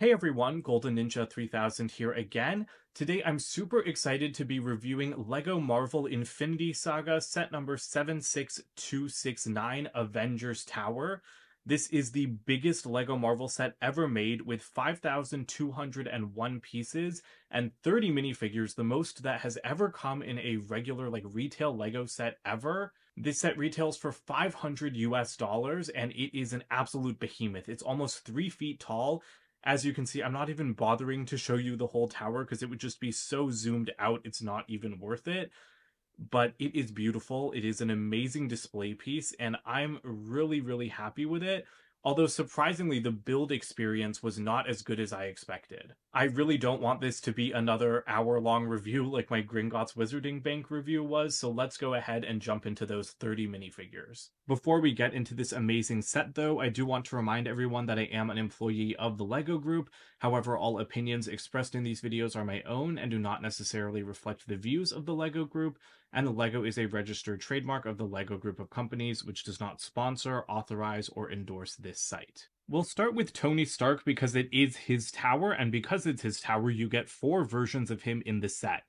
Hey everyone, Golden Ninja 3000 here again. Today I'm super excited to be reviewing LEGO Marvel Infinity Saga set number 76269 Avengers Tower. This is the biggest LEGO Marvel set ever made with 5,201 pieces and 30 minifigures, the most that has ever come in a regular retail LEGO set ever. This set retails for 500 US dollars and it is an absolute behemoth. It's almost 3 feet tall. As you can see, I'm not even bothering to show you the whole tower because it would just be so zoomed out, it's not even worth it. But it is beautiful. It is an amazing display piece, and I'm really, really happy with it. Although surprisingly, the build experience was not as good as I expected. I really don't want this to be another hour-long review like my Gringotts Wizarding Bank review was, so let's go ahead and jump into those 30 minifigures. Before we get into this amazing set though, I do want to remind everyone that I am an employee of the LEGO Group. However, all opinions expressed in these videos are my own and do not necessarily reflect the views of the LEGO Group, and the LEGO is a registered trademark of the LEGO Group of companies, which does not sponsor, authorize, or endorse this site. We'll start with Tony Stark because it is his tower, and because it's his tower, you get 4 versions of him in the set.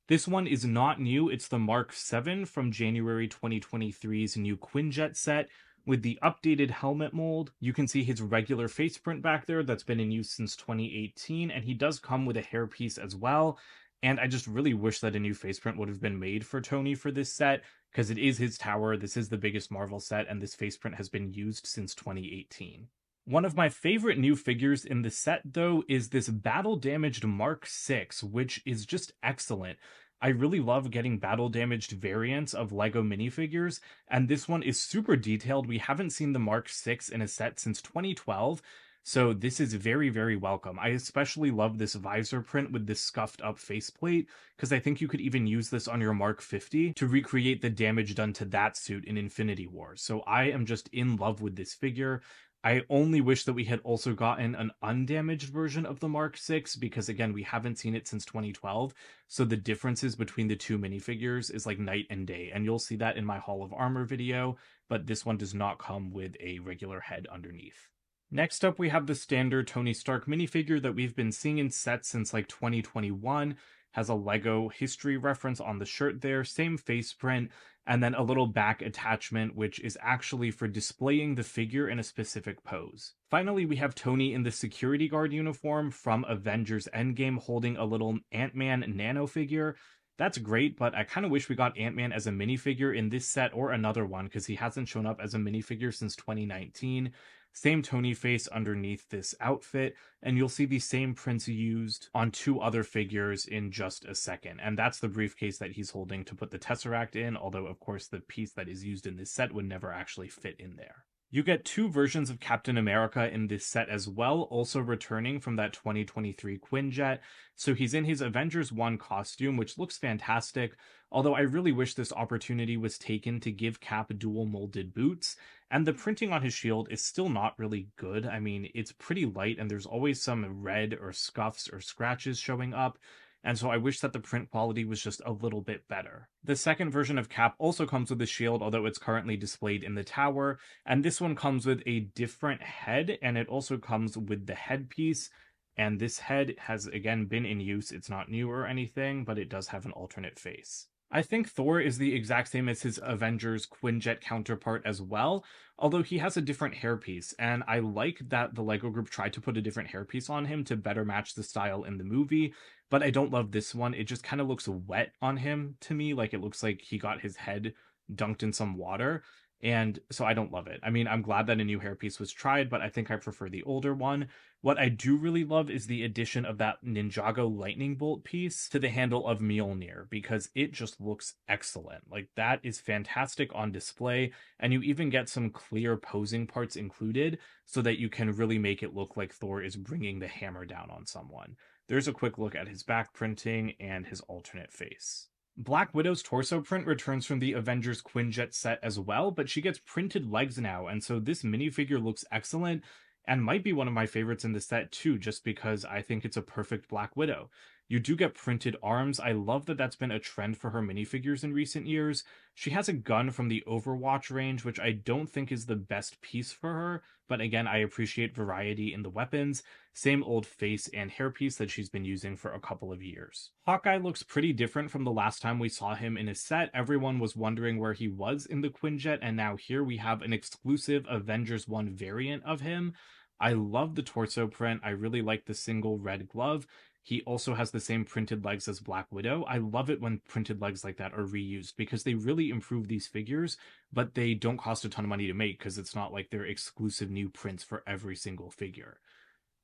This one is not new, it's the Mark 7 from January 2023's new Quinjet set. With the updated helmet mold, you can see his regular face print back there that's been in use since 2018, and he does come with a hairpiece as well. And I just really wish that a new face print would have been made for Tony for this set, because it is his tower, this is the biggest Marvel set, and this face print has been used since 2018. One of my favorite new figures in the set, though, is this battle-damaged Mark 6, which is just excellent. I really love getting battle-damaged variants of LEGO minifigures, and this one is super detailed. We haven't seen the Mark 6 in a set since 2012, so this is very, very welcome. I especially love this visor print with this scuffed up faceplate, because I think you could even use this on your Mark 50 to recreate the damage done to that suit in Infinity War. So I am just in love with this figure. I only wish that we had also gotten an undamaged version of the Mark 6, because again, we haven't seen it since 2012, so the differences between the two minifigures is like night and day, and you'll see that in my Hall of Armor video, but this one does not come with a regular head underneath. Next up, we have the standard Tony Stark minifigure that we've been seeing in sets since like 2021. Has a LEGO history reference on the shirt there, same face print, and then a little back attachment, which is actually for displaying the figure in a specific pose. Finally, we have Tony in the security guard uniform from Avengers Endgame holding a little Ant-Man nano figure. That's great, but I kind of wish we got Ant-Man as a minifigure in this set or another one, because he hasn't shown up as a minifigure since 2019. Same Tony face underneath this outfit, and you'll see the same prints used on 2 other figures in just a second. And that's the briefcase that he's holding to put the Tesseract in, although of course the piece that is used in this set would never actually fit in there. You get 2 versions of Captain America in this set as well, also returning from that 2023 Quinjet. So he's in his Avengers 1 costume, which looks fantastic, although I really wish this opportunity was taken to give Cap dual molded boots, and the printing on his shield is still not really good. I mean, it's pretty light, and there's always some red or scuffs or scratches showing up, and so I wish that the print quality was just a little bit better. The second version of Cap also comes with a shield, although it's currently displayed in the tower, and this one comes with a different head, and it also comes with the headpiece, and this head has again been in use. It's not new or anything, but it does have an alternate face. I think Thor is the exact same as his Avengers Quinjet counterpart as well, although he has a different hairpiece, and I like that the LEGO Group tried to put a different hairpiece on him to better match the style in the movie, but I don't love this one. It just kind of looks wet on him to me, like it looks like he got his head dunked in some water, and so I don't love it. I mean, I'm glad that a new hairpiece was tried, but I think I prefer the older one. What I do really love is the addition of that Ninjago lightning bolt piece to the handle of Mjolnir, because it just looks excellent. Like, that is fantastic on display, and you even get some clear posing parts included so that you can really make it look like Thor is bringing the hammer down on someone. There's a quick look at his back printing and his alternate face. Black Widow's torso print returns from the Avengers Quinjet set as well, but she gets printed legs now, and so this minifigure looks excellent and might be one of my favorites in the set too, just because I think it's a perfect Black Widow. You do get printed arms. I love that that's been a trend for her minifigures in recent years. She has a gun from the Overwatch range, which I don't think is the best piece for her, but again, I appreciate variety in the weapons. Same old face and hairpiece that she's been using for a couple of years. Hawkeye looks pretty different from the last time we saw him in a set. Everyone was wondering where he was in the Quinjet, and now here we have an exclusive Avengers 1 variant of him. I love the torso print. I really like the single red glove. He also has the same printed legs as Black Widow. I love it when printed legs like that are reused because they really improve these figures, but they don't cost a ton of money to make because it's not like they're exclusive new prints for every single figure.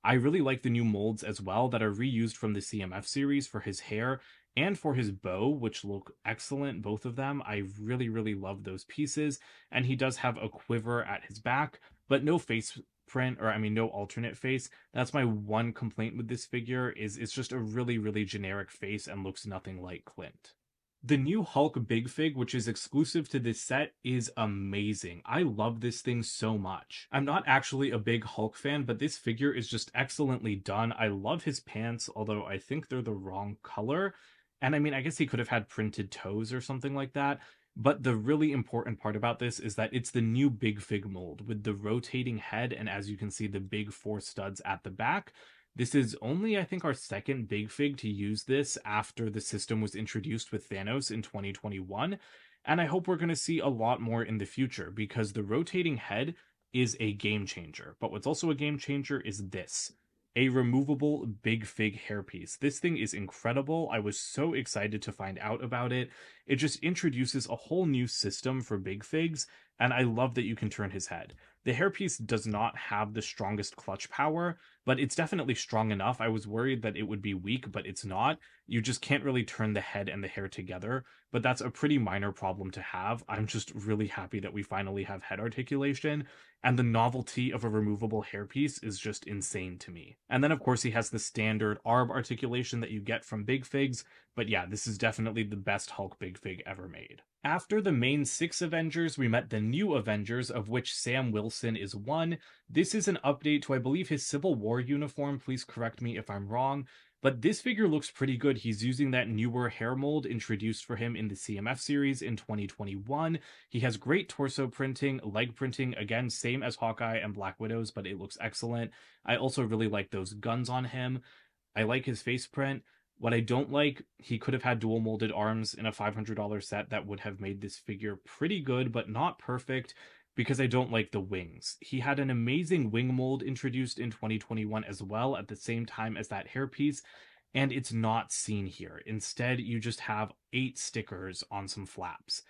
I really like the new molds as well that are reused from the CMF series for his hair and for his bow, which look excellent, both of them. I really, really love those pieces. And he does have a quiver at his back, but no face print, or I mean, no alternate face. That's my one complaint with this figure, is it's just a really, really generic face and looks nothing like Clint. The new Hulk Big Fig, which is exclusive to this set, is amazing. I love this thing so much. I'm not actually a big Hulk fan, but this figure is just excellently done. I love his pants, although I think they're the wrong color. And I mean, I guess he could have had printed toes or something like that. But the really important part about this is that it's the new Big Fig mold with the rotating head, and as you can see, the big 4 studs at the back. This is only, I think, our second Big Fig to use this after the system was introduced with Thanos in 2021. And I hope we're going to see a lot more in the future because the rotating head is a game changer. But what's also a game changer is this. A removable Big Fig hairpiece. This thing is incredible. I was so excited to find out about it. It just introduces a whole new system for Big Figs, and I love that you can turn his head. The hairpiece does not have the strongest clutch power, but it's definitely strong enough. I was worried that it would be weak, but it's not. You just can't really turn the head and the hair together, but that's a pretty minor problem to have. I'm just really happy that we finally have head articulation, and the novelty of a removable hairpiece is just insane to me. And then, of course, he has the standard arm articulation that you get from Big Figs, but yeah, this is definitely the best Hulk Big Fig ever made. After the main 6 Avengers, we met the new Avengers, of which Sam Wilson is one. This is an update to, I believe, his Civil War uniform. Please correct me if I'm wrong. But this figure looks pretty good. He's using that newer hair mold introduced for him in the CMF series in 2021. He has great torso printing, leg printing, again, same as Hawkeye and Black Widow's, but it looks excellent. I also really like those guns on him. I like his face print. What I don't like, he could have had dual molded arms in a $500 set that would have made this figure pretty good, but not perfect, because I don't like the wings. He had an amazing wing mold introduced in 2021 as well at the same time as that hairpiece, and it's not seen here. Instead, you just have 8 stickers on some flaps.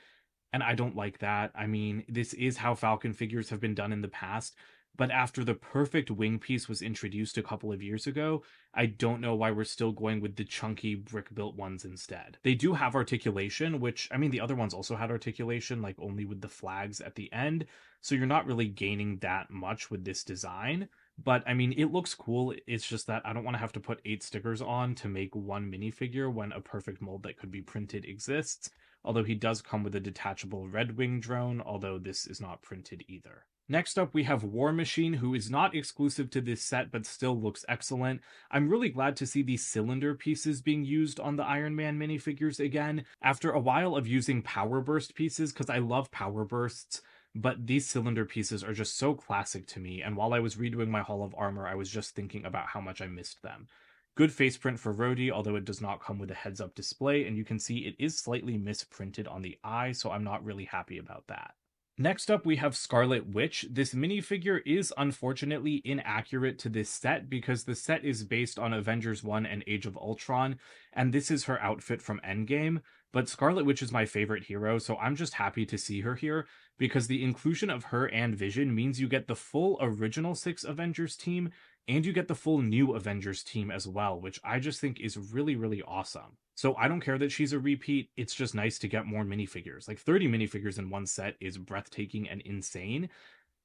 And I don't like that. I mean, this is how Falcon figures have been done in the past, but after the perfect wing piece was introduced a couple of years ago, I don't know why we're still going with the chunky brick-built ones instead. They do have articulation, which, I mean, the other ones also had articulation, like only with the flags at the end, so you're not really gaining that much with this design. But, I mean, it looks cool. It's just that I don't want to have to put 8 stickers on to make one minifigure when a perfect mold that could be printed exists. Although he does come with a detachable Red Wing drone, although this is not printed either. Next up, we have War Machine, who is not exclusive to this set, but still looks excellent. I'm really glad to see these cylinder pieces being used on the Iron Man minifigures again, after a while of using Power Burst pieces, because I love Power Bursts, but these cylinder pieces are just so classic to me, and while I was redoing my Hall of Armor, I was just thinking about how much I missed them. Good face print for Rhodey, although it does not come with a heads-up display, and you can see it is slightly misprinted on the eye, so I'm not really happy about that. Next up, we have Scarlet Witch. This minifigure is unfortunately inaccurate to this set because the set is based on Avengers 1 and Age of Ultron, and this is her outfit from Endgame. But Scarlet Witch is my favorite hero, so I'm just happy to see her here because the inclusion of her and Vision means you get the full original 6 Avengers team and you get the full new Avengers team as well, which I just think is really, really awesome. So I don't care that she's a repeat, it's just nice to get more minifigures. Like 30 minifigures in one set is breathtaking and insane.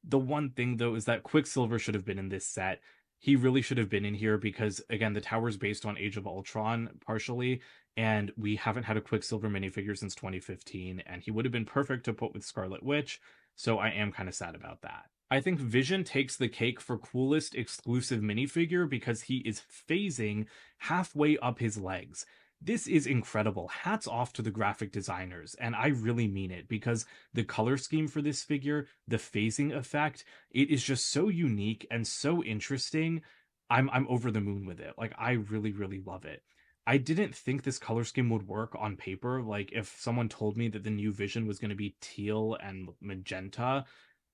The one thing though is that Quicksilver should have been in this set. He really should have been in here because, again, the tower's based on Age of Ultron partially, and we haven't had a Quicksilver minifigure since 2015, and he would have been perfect to put with Scarlet Witch, so I am kind of sad about that. I think Vision takes the cake for coolest exclusive minifigure because he is phasing halfway up his legs. This is incredible. Hats off to the graphic designers, and I really mean it because the color scheme for this figure, the phasing effect, it is just so unique and so interesting. I'm over the moon with it. Like I really really love it. I didn't think this color scheme would work on paper. Like if someone told me that the new Vision was going to be teal and magenta,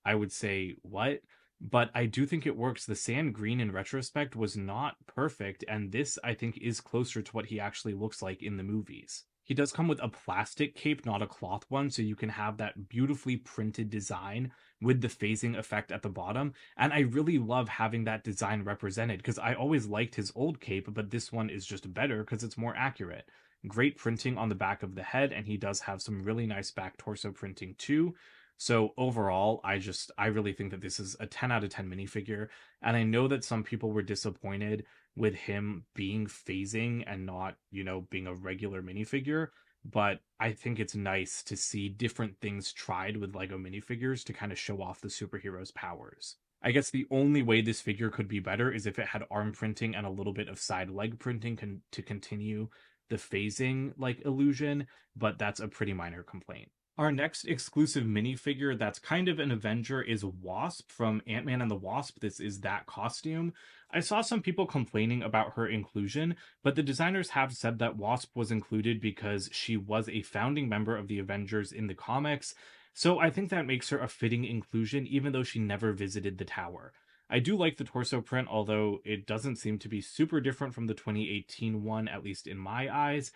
I would say, "What?" But I do think it works. The sand green in retrospect was not perfect, and this I think is closer to what he actually looks like in the movies. He does come with a plastic cape, not a cloth one, so you can have that beautifully printed design with the phasing effect at the bottom. And I really love having that design represented because I always liked his old cape, but this one is just better because it's more accurate. Great printing on the back of the head, and he does have some really nice back torso printing too. So overall, I really think that this is a 10 out of 10 minifigure. And I know that some people were disappointed with him being phasing and not, being a regular minifigure. But I think it's nice to see different things tried with Lego minifigures to kind of show off the superhero's powers. I guess the only way this figure could be better is if it had arm printing and a little bit of side leg printing to continue the phasing like illusion, but that's a pretty minor complaint. Our next exclusive minifigure that's kind of an Avenger is Wasp from Ant-Man and the Wasp. This is that costume. I saw some people complaining about her inclusion, but the designers have said that Wasp was included because she was a founding member of the Avengers in the comics, so I think that makes her a fitting inclusion even though she never visited the tower. I do like the torso print, although it doesn't seem to be super different from the 2018 one, at least in my eyes.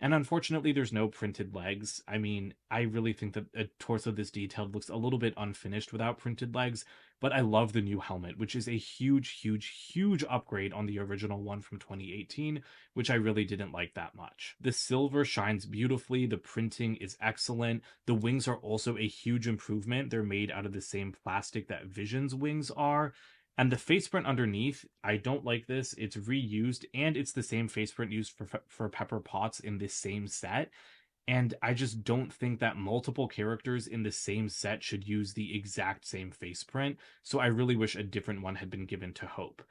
And unfortunately, there's no printed legs. I mean, I really think that a torso this detailed looks a little bit unfinished without printed legs, but I love the new helmet, which is a huge, huge, huge upgrade on the original one from 2018, which I really didn't like that much. The silver shines beautifully, the printing is excellent, the wings are also a huge improvement. They're made out of the same plastic that Vision's wings are, and the face print underneath, I don't like this. It's reused, and it's the same face print used for Pepper Potts in this same set. And I just don't think that multiple characters in the same set should use the exact same face print. So I really wish a different one had been given to Hope.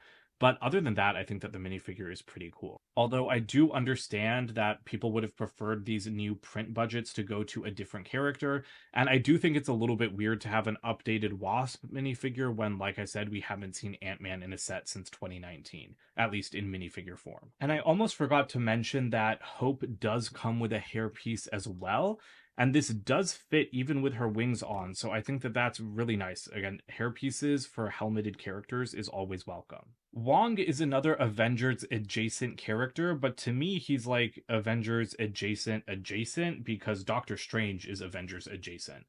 But other than that, I think that the minifigure is pretty cool. Although I do understand that people would have preferred these new print budgets to go to a different character, and I do think it's a little bit weird to have an updated Wasp minifigure when, like I said, we haven't seen Ant-Man in a set since 2019, at least in minifigure form. And I almost forgot to mention that Hope does come with a hairpiece as well, and this does fit even with her wings on, so I think that that's really nice. Again, hairpieces for helmeted characters is always welcome. Wong is another Avengers adjacent character, but to me, he's like Avengers adjacent because Doctor Strange is Avengers adjacent.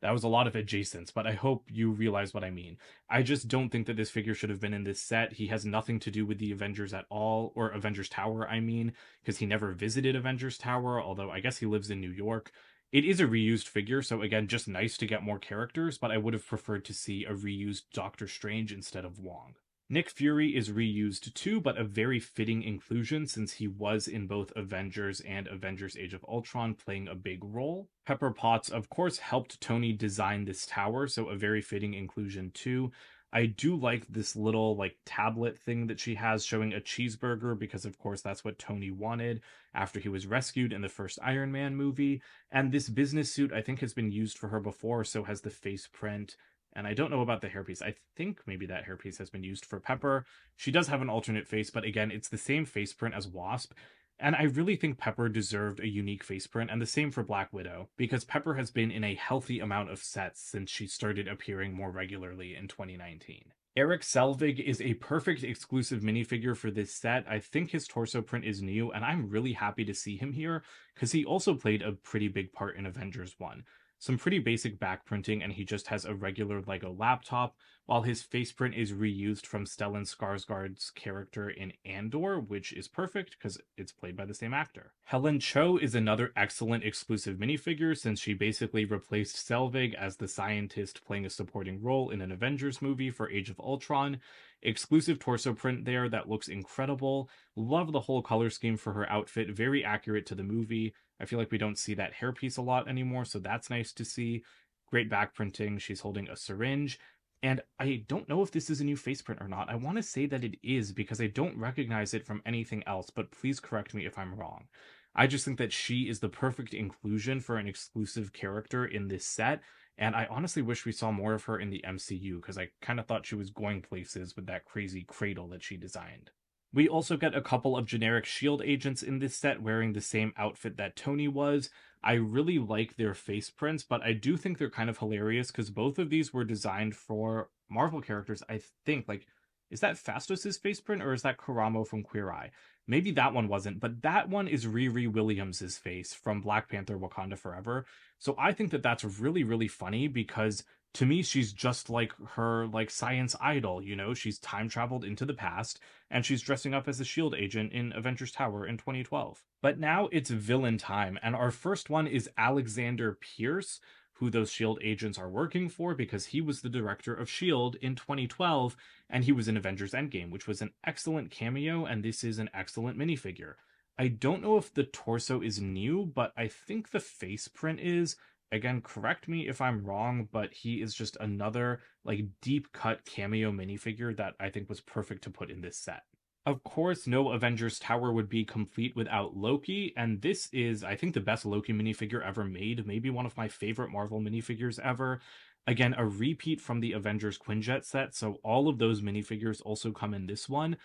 That was a lot of adjacents, but I hope you realize what I mean. I just don't think that this figure should have been in this set. He has nothing to do with the Avengers at all, or Avengers Tower, I mean, because he never visited Avengers Tower, although I guess he lives in New York. It is a reused figure, so again, just nice to get more characters, but I would have preferred to see a reused Doctor Strange instead of Wong. Nick Fury is reused too, but a very fitting inclusion since he was in both Avengers and Avengers Age of Ultron playing a big role. Pepper Potts, of course, helped Tony design this tower, so a very fitting inclusion too. I do like this little tablet thing that she has showing a cheeseburger because of course that's what Tony wanted after he was rescued in the first Iron Man movie. And this business suit I think has been used for her before, so has the face print. And I don't know about the hairpiece. I think maybe that hairpiece has been used for Pepper. She does have an alternate face, but again, it's the same face print as Wasp. And I really think Pepper deserved a unique face print, and the same for Black Widow, because Pepper has been in a healthy amount of sets since she started appearing more regularly in 2019. Eric Selvig is a perfect exclusive minifigure for this set. I think his torso print is new, and I'm really happy to see him here, because he also played a pretty big part in Avengers 1. Some pretty basic back printing, and he just has a regular Lego laptop, while his face print is reused from Stellan Skarsgård's character in Andor, which is perfect because it's played by the same actor. Helen Cho is another excellent exclusive minifigure since she basically replaced Selvig as the scientist playing a supporting role in an Avengers movie for Age of Ultron. Exclusive torso print there that looks incredible. Love the whole color scheme for her outfit, very accurate to the movie. I feel like we don't see that hairpiece a lot anymore, so that's nice to see. Great back printing. She's holding a syringe. And I don't know if this is a new face print or not. I want to say that it is because I don't recognize it from anything else, but please correct me if I'm wrong. I just think that she is the perfect inclusion for an exclusive character in this set, and I honestly wish we saw more of her in the MCU because I kind of thought she was going places with that crazy cradle that she designed. We also get a couple of generic shield agents in this set wearing the same outfit that Tony was. I really like their face prints, but I do think they're kind of hilarious because both of these were designed for Marvel characters. I think, like, is that Phastos's face print or is that Karamo from Queer Eye? Maybe that one wasn't, but that one is Riri Williams's face from Black Panther Wakanda Forever. So I think that that's really, really funny because to me, she's just like her like science idol, you know, she's time traveled into the past and she's dressing up as a shield agent in Avengers Tower in 2012. But now it's villain time, and our first one is Alexander Pierce, who those shield agents are working for because he was the director of shield in 2012 and he was in Avengers Endgame, which was an excellent cameo, and this is an excellent minifigure. I don't know if the torso is new, but I think the face print is. Again, correct me if I'm wrong, but he is just another like deep cut cameo minifigure that I think was perfect to put in this set. Of course, no Avengers Tower would be complete without Loki, and this is, I think, the best Loki minifigure ever made, maybe one of my favorite Marvel minifigures ever. Again, a repeat from the Avengers Quinjet set, so all of those minifigures also come in this one,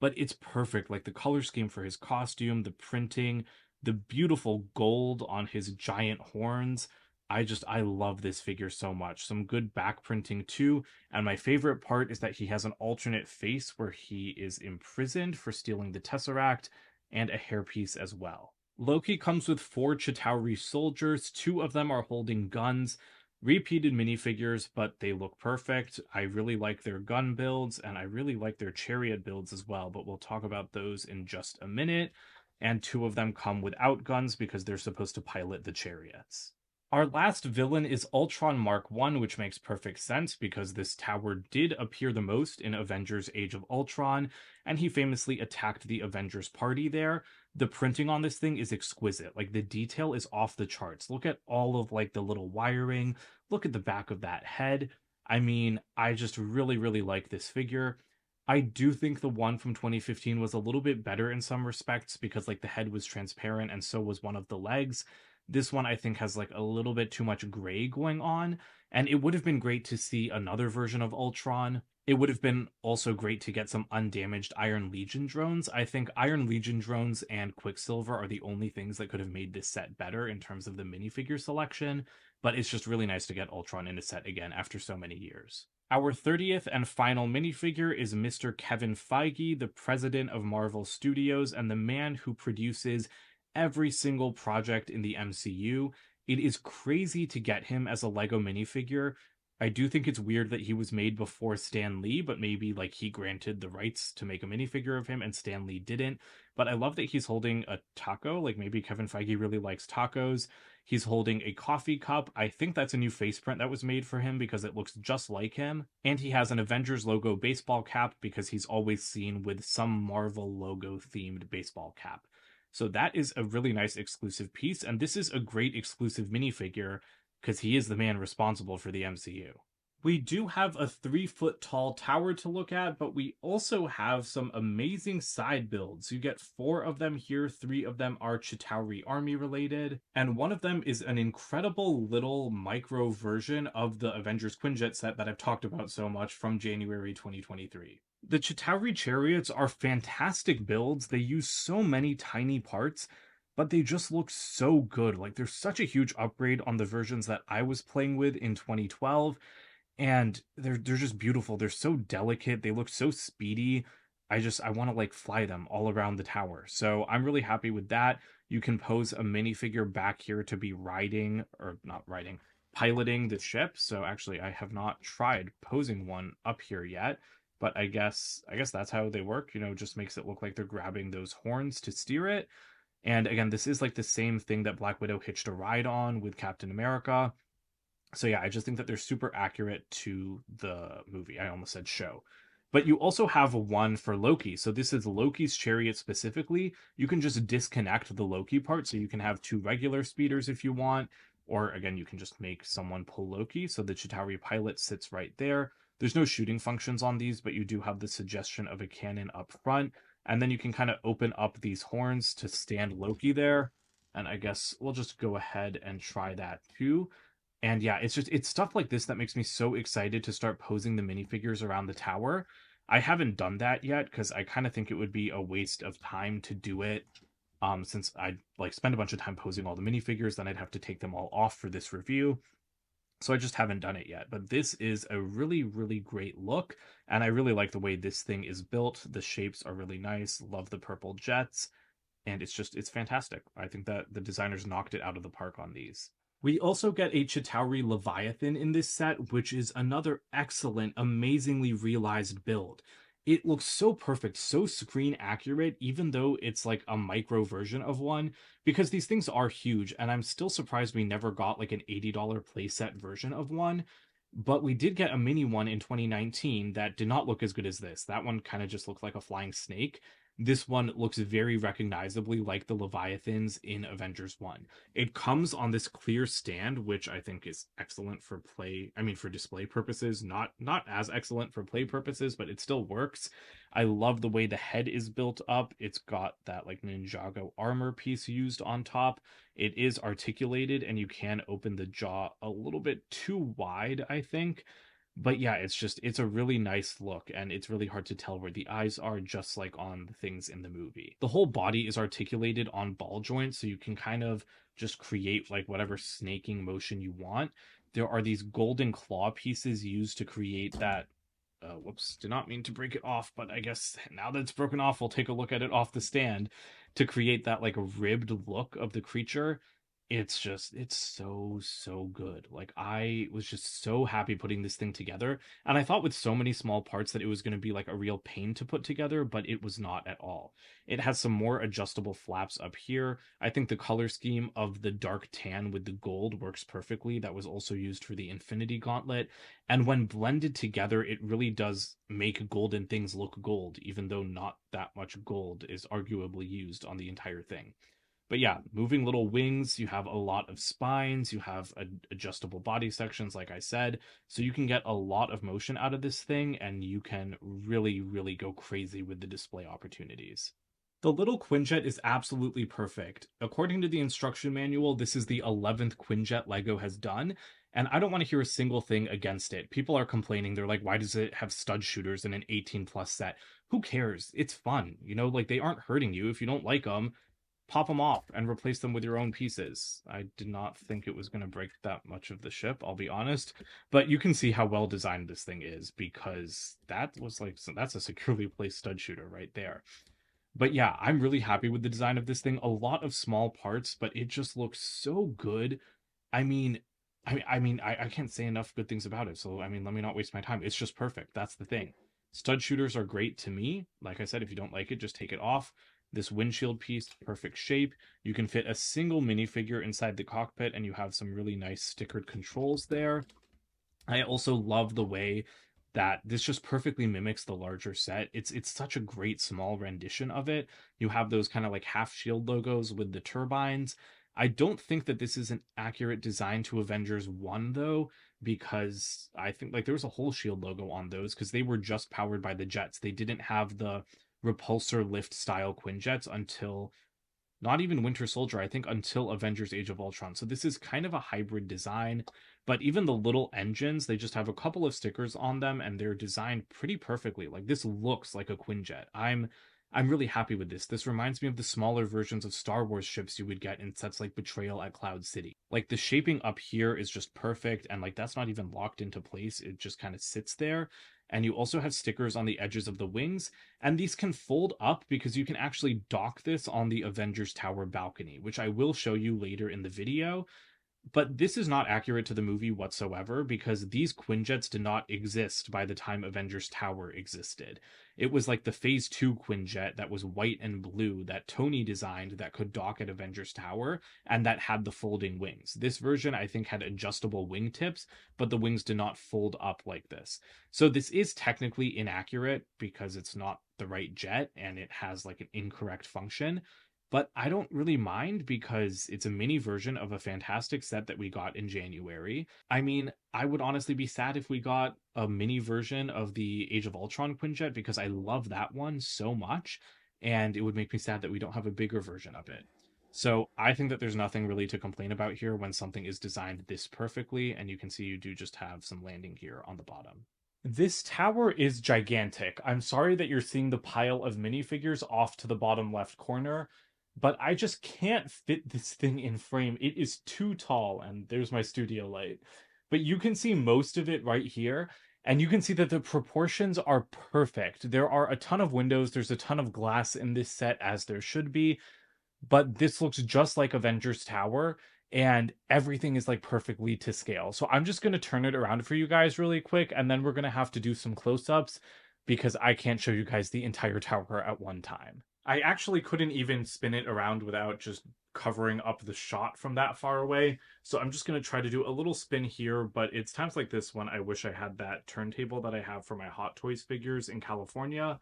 but it's perfect. Like the color scheme for his costume, the printing, the beautiful gold on his giant horns. I love this figure so much. Some good back printing too. And my favorite part is that he has an alternate face where he is imprisoned for stealing the Tesseract and a hairpiece as well. Loki comes with 4 Chiaturi soldiers. 2 of them are holding guns. Repeated minifigures, but they look perfect. I really like their gun builds, and I really like their chariot builds as well, but we'll talk about those in just a minute. And 2 of them come without guns because they're supposed to pilot the chariots. Our last villain is Ultron Mark 1, which makes perfect sense because this tower did appear the most in Avengers Age of Ultron, and he famously attacked the Avengers party there. The printing on this thing is exquisite. Like the detail is off the charts. Look at all of like the little wiring. Look at the back of that head. I mean, I just really, really like this figure. I do think the one from 2015 was a little bit better in some respects because like the head was transparent and so was one of the legs. This one I think has like a little bit too much gray going on, and it would have been great to see another version of Ultron. It would have been also great to get some undamaged Iron Legion drones. I think Iron Legion drones and Quicksilver are the only things that could have made this set better in terms of the minifigure selection, but it's just really nice to get Ultron in a set again after so many years. Our 30th and final minifigure is Mr. Kevin Feige, the president of Marvel Studios and the man who produces every single project in the MCU. It is crazy to get him as a Lego minifigure. I do think it's weird that he was made before Stan Lee, but maybe like he granted the rights to make a minifigure of him and Stan Lee didn't. But I love that he's holding a taco. Like maybe Kevin Feige really likes tacos. He's holding a coffee cup. I think that's a new face print that was made for him because it looks just like him. And he has an Avengers logo baseball cap because he's always seen with some Marvel logo themed baseball cap. So that is a really nice exclusive piece, and this is a great exclusive minifigure because he is the man responsible for the MCU. We do have a 3-foot tall tower to look at, but we also have some amazing side builds. You get 4 of them here, 3 of them are Chitauri Army related, and one of them is an incredible little micro version of the Avengers Quinjet set that I've talked about so much from January 2023. The Chitauri chariots are fantastic builds. They use so many tiny parts, but they just look so good. Like they're such a huge upgrade on the versions that I was playing with in 2012, and they're just beautiful. They're so delicate. They look so speedy. I want to like fly them all around the tower. So I'm really happy with that. You can pose a minifigure back here to be riding or not riding, piloting the ship. So actually I have not tried posing one up here yet, but I guess that's how they work. You know, just makes it look like they're grabbing those horns to steer it. And again, this is like the same thing that Black Widow hitched a ride on with Captain America. So yeah, I just think that they're super accurate to the movie. I almost said show. But you also have one for Loki. So this is Loki's chariot specifically. You can just disconnect the Loki part. So you can have 2 regular speeders if you want. Or again, you can just make someone pull Loki. So the Chitauri pilot sits right there. There's no shooting functions on these, but you do have the suggestion of a cannon up front, and then you can kind of open up these horns to stand Loki there. And I guess we'll just go ahead and try that too. And yeah, it's stuff like this that makes me so excited to start posing the minifigures around the tower. I haven't done that yet because I kind of think it would be a waste of time to do it. Since I'd like spend a bunch of time posing all the minifigures, then I'd have to take them all off for this review. So I just haven't done it yet. But this is a really, really great look. And I really like the way this thing is built. The shapes are really nice. Love the purple jets. And it's fantastic. I think that the designers knocked it out of the park on these. We also get a Chiaturi Leviathan in this set, which is another excellent, amazingly realized build. It looks so perfect, so screen accurate, even though it's like a micro version of one, because these things are huge, and I'm still surprised we never got like an $80 playset version of one. But we did get a mini one in 2019 that did not look as good as this. That one kind of just looked like a flying snake. This one looks very recognizably like the Leviathans in Avengers 1. It comes on this clear stand, which I think is excellent for for display purposes, not as excellent for play purposes, but it still works. I love the way the head is built up. It's got that like Ninjago armor piece used on top. It is articulated and you can open the jaw a little bit too wide, I think. But yeah, it's a really nice look, and it's really hard to tell where the eyes are, just like on the things in the movie. The whole body is articulated on ball joints, so you can kind of just create like whatever snaking motion you want. There are these golden claw pieces used to create that. Whoops, did not mean to break it off, but I guess now that it's broken off, we'll take a look at it off the stand to create that like ribbed look of the creature. It's so good. Like I was just so happy putting this thing together, and I thought with so many small parts that it was going to be like a real pain to put together, but it was not at all. It has some more adjustable flaps up here. I think the color scheme of the dark tan with the gold works perfectly. That was also used for the Infinity Gauntlet, and when blended together it really does make golden things look gold, even though not that much gold is arguably used on the entire thing. But yeah, moving little wings, you have a lot of spines, you have adjustable body sections, like I said, so you can get a lot of motion out of this thing, and you can really, really go crazy with the display opportunities. The little Quinjet is absolutely perfect. According to the instruction manual, this is the 11th Quinjet LEGO has done, and I don't want to hear a single thing against it. People are complaining, they're like, why does it have stud shooters in an 18 plus set? Who cares? It's fun. Like they aren't hurting you. If you don't like them, pop them off and replace them with your own pieces. I did not think it was going to break that much of the ship, I'll be honest. But you can see how well designed this thing is, because that's a securely placed stud shooter right there. But yeah, I'm really happy with the design of this thing. A lot of small parts, but it just looks so good. I mean, I can't say enough good things about it. So let me not waste my time. It's just perfect. That's the thing. Stud shooters are great to me. Like I said, if you don't like it, just take it off. This windshield piece, perfect shape. You can fit a single minifigure inside the cockpit, and you have some really nice stickered controls there. I also love the way that this just perfectly mimics the larger set. It's such a great small rendition of it. You have those kind of like half shield logos with the turbines. I don't think that this is an accurate design to Avengers 1 though, because I think like there was a whole shield logo on those because they were just powered by the jets. They didn't have the repulsor lift style Quinjets until not even Winter Soldier, I think until Avengers Age of Ultron. So this is kind of a hybrid design, but even the little engines, they just have a couple of stickers on them and they're designed pretty perfectly. Like this looks like a Quinjet. I'm really happy with this. This reminds me of the smaller versions of Star Wars ships you would get in sets like Betrayal at Cloud City. Like the shaping up here is just perfect, and like that's not even locked into place. It just kind of sits there. And you also have stickers on the edges of the wings, and these can fold up because you can actually dock this on the Avengers Tower balcony, which I will show you later in the video. But this is not accurate to the movie whatsoever, because these Quinjets did not exist by the time Avengers Tower existed. It was like the Phase 2 Quinjet that was white and blue that Tony designed that could dock at Avengers Tower and that had the folding wings. This version, I think, had adjustable wingtips, but the wings did not fold up like this. So this is technically inaccurate because it's not the right jet and it has like an incorrect function. but I don't really mind because it's a mini version of a fantastic set that we got in January. I mean, I would honestly be sad if we got a mini version of the Age of Ultron Quinjet because I love that one so much, and it would make me sad that we don't have a bigger version of it. So I think that there's nothing really to complain about here when something is designed this perfectly, and you can see you do just have some landing gear on the bottom. This tower is gigantic. I'm sorry that you're seeing the pile of minifigures off to the bottom left corner, but I just can't fit this thing in frame. It is too tall, and there's my studio light. But you can see most of it right here, and you can see that the proportions are perfect. There are a ton of windows, there's a ton of glass in this set, as there should be, but this looks just like Avengers Tower, and everything is like perfectly to scale. So I'm just going to turn it around for you guys really quick, and then we're going to have to do some close-ups because I can't show you guys the entire tower at one time. I actually couldn't even spin it around without just covering up the shot from that far away. So I'm just going to try to do a little spin here, but it's times like this when I wish I had that turntable that I have for my Hot Toys figures in California,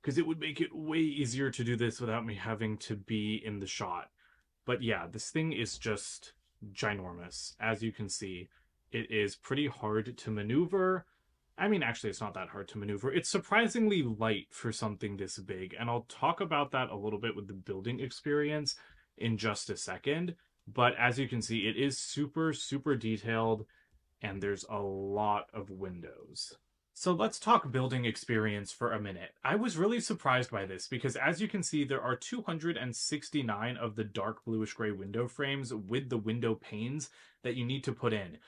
because it would make it way easier to do this without me having to be in the shot. But yeah, this thing is just ginormous. As you can see, it is pretty hard to maneuver. I mean, actually, it's not that hard to maneuver. It's surprisingly light for something this big, and I'll talk about that a little bit with the building experience in just a second. But as you can see, it is super, super detailed, and there's a lot of windows. So let's talk building experience for a minute. I was really surprised by this because as you can see, there are 269 of the dark bluish gray window frames with the window panes that you need to put in.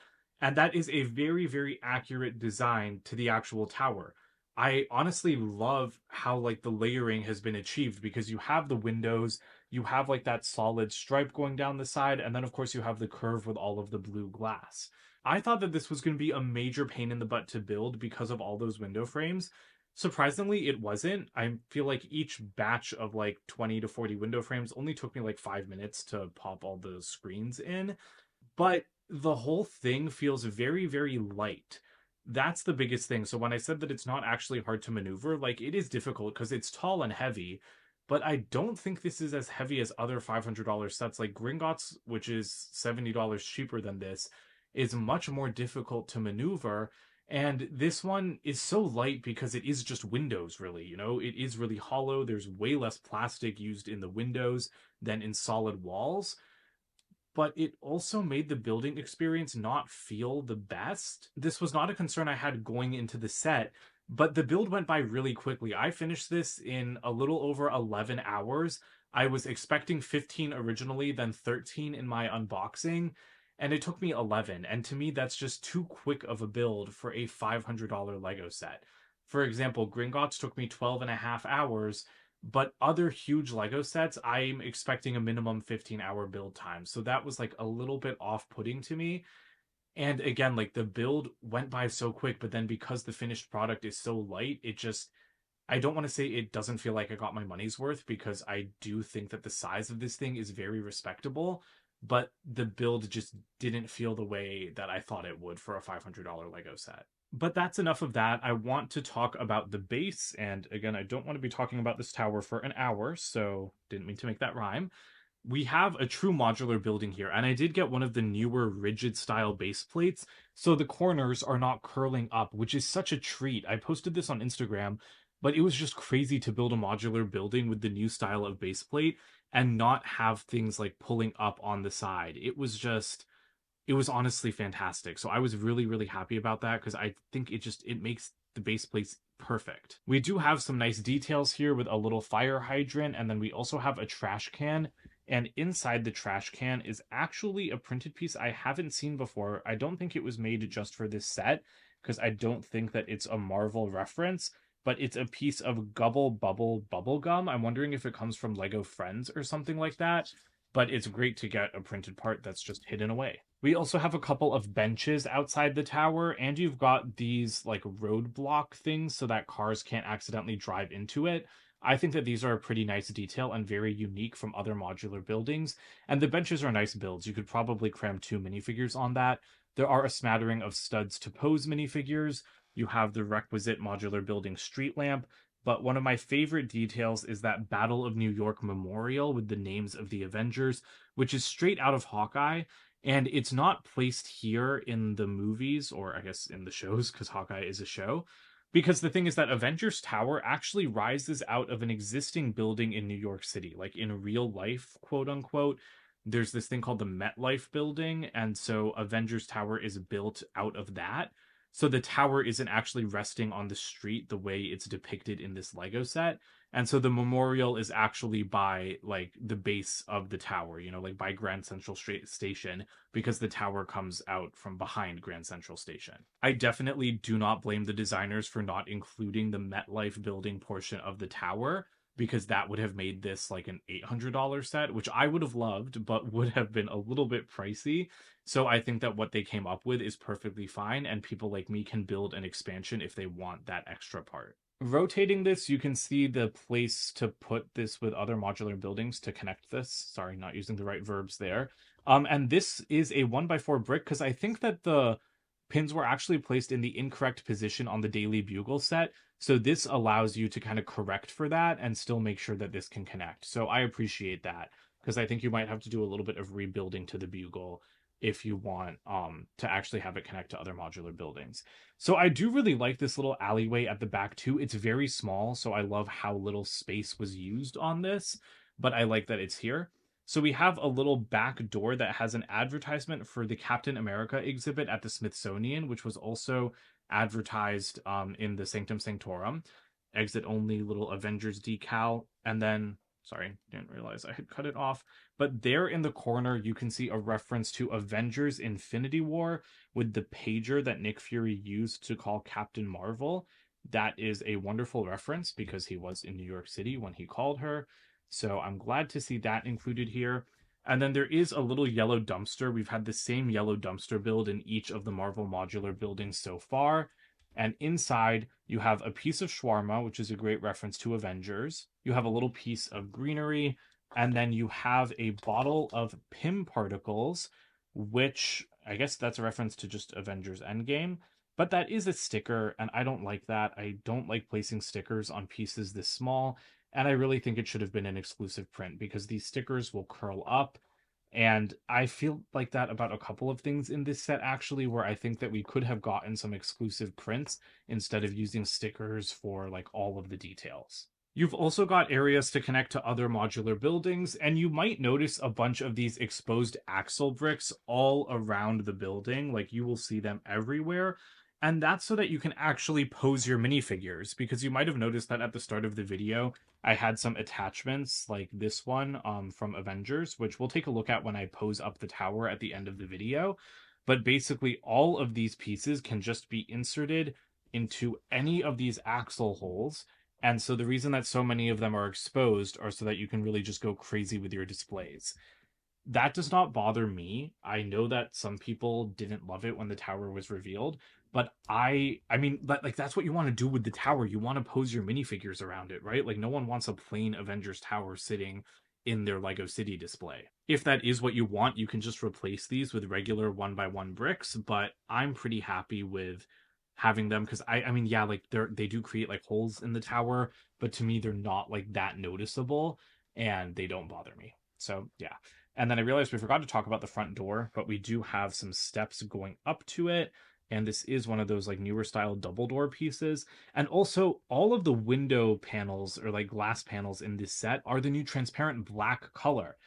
And that is a very, very accurate design to the actual tower. I honestly love how like the layering has been achieved because you have the windows, you have like that solid stripe going down the side, and then of course you have the curve with all of the blue glass. I thought that this was going to be a major pain in the butt to build because of all those window frames. Surprisingly, it wasn't. I feel like each batch of like 20 to 40 window frames only took me like 5 minutes to pop all the screens in. But the whole thing feels very, very light. That's the biggest thing. So when I said that it's not actually hard to maneuver, like it is difficult because it's tall and heavy, but I don't think this is as heavy as other $500 sets like Gringotts, which is $70 cheaper than this, is much more difficult to maneuver. And this one is so light because it is just windows, really. You know, it is really hollow. There's way less plastic used in the windows than in solid walls. But it also made the building experience not feel the best. This was not a concern I had going into the set, but the build went by really quickly. I finished this in a little over 11 hours. I was expecting 15 originally, then 13 in my unboxing, and it took me 11. And to me, that's just too quick of a build for a $500 Lego set. For example, Gringotts took me 12 and a half hours, but other huge Lego sets, I'm expecting a minimum 15-hour build time. So that was like a little bit off-putting to me. And again, like the build went by so quick, but then because the finished product is so light, it just, I don't want to say it doesn't feel like I got my money's worth because I do think that the size of this thing is very respectable, but the build just didn't feel the way that I thought it would for a $500 Lego set. But that's enough of that. I want to talk about the base, and again, I don't want to be talking about this tower for an hour, so didn't mean to make that rhyme. We have a true modular building here, and I did get one of the newer rigid style base plates, so the corners are not curling up, which is such a treat. I posted this on Instagram, but it was just crazy to build a modular building with the new style of base plate and not have things like pulling up on the side. It was honestly fantastic. So I was really, really happy about that because I think it makes the base plates perfect. We do have some nice details here with a little fire hydrant, and then we also have a trash can. And inside the trash can is actually a printed piece I haven't seen before. I don't think it was made just for this set because I don't think that it's a Marvel reference, but it's a piece of Gubble Bubble bubble gum. I'm wondering if it comes from Lego Friends or something like that, but it's great to get a printed part that's just hidden away. We also have a couple of benches outside the tower, and you've got these like roadblock things so that cars can't accidentally drive into it. I think that these are a pretty nice detail and very unique from other modular buildings, and the benches are nice builds. You could probably cram 2 minifigures on that. There are a smattering of studs to pose minifigures. You have the requisite modular building street lamp. But one of my favorite details is that Battle of New York memorial with the names of the Avengers, which is straight out of Hawkeye. And it's not placed here in the movies, or I guess in the shows, because Hawkeye is a show. Because the thing is that Avengers Tower actually rises out of an existing building in New York City. Like in real life, quote unquote, there's this thing called the MetLife building. And so Avengers Tower is built out of that. So the tower isn't actually resting on the street the way it's depicted in this Lego set. And so the memorial is actually by like the base of the tower, like by Grand Central Station, because the tower comes out from behind Grand Central Station. I definitely do not blame the designers for not including the MetLife building portion of the tower, because that would have made this like an $800 set, which I would have loved, but would have been a little bit pricey. So I think that what they came up with is perfectly fine, and people like me can build an expansion if they want that extra part. Rotating this, you can see the place to put this with other modular buildings to connect this. Sorry, not using the right verbs there. And this is a 1x4 brick, because I think that the pins were actually placed in the incorrect position on the Daily Bugle set. So this allows you to kind of correct for that and still make sure that this can connect. So I appreciate that, because I think you might have to do a little bit of rebuilding to the Bugle if you want to actually have it connect to other modular buildings. So I do really like this little alleyway at the back too. It's very small, so I love how little space was used on this, but I like that it's here. So we have a little back door that has an advertisement for the Captain America exhibit at the Smithsonian, which was also advertised in the Sanctum Sanctorum. Exit only little Avengers decal. And then, sorry, didn't realize I had cut it off. But there in the corner, you can see a reference to Avengers Infinity War with the pager that Nick Fury used to call Captain Marvel. That is a wonderful reference because he was in New York City when he called her. So I'm glad to see that included here. And then there is a little yellow dumpster. We've had the same yellow dumpster build in each of the Marvel modular buildings so far. And inside, you have a piece of shawarma, which is a great reference to Avengers. You have a little piece of greenery, and then you have a bottle of Pym particles, which I guess that's a reference to just Avengers Endgame. But that is a sticker, and I don't like that. I don't like placing stickers on pieces this small, and I really think it should have been an exclusive print because these stickers will curl up. And I feel like that about a couple of things in this set, actually, where I think that we could have gotten some exclusive prints instead of using stickers for like all of the details. You've also got areas to connect to other modular buildings, and you might notice a bunch of these exposed axle bricks all around the building. Like you will see them everywhere. And that's so that you can actually pose your minifigures, because you might have noticed that at the start of the video, I had some attachments like this one from Avengers, which we'll take a look at when I pose up the tower at the end of the video. But basically, all of these pieces can just be inserted into any of these axle holes. And so the reason that so many of them are exposed are so that you can really just go crazy with your displays. That does not bother me. I know that some people didn't love it when the tower was revealed, but I mean, like that's what you want to do with the tower. You want to pose your minifigures around it, right? Like no one wants a plain Avengers Tower sitting in their Lego City display. If that is what you want, you can just replace these with regular 1x1 bricks, but I'm pretty happy with having them because I mean, yeah, like they do create like holes in the tower, but to me they're not like that noticeable and they don't bother me. So, yeah. And then I realized we forgot to talk about the front door, but we do have some steps going up to it. And this is one of those like newer style double door pieces. And also all of the window panels or like glass panels in this set are the new transparent black color.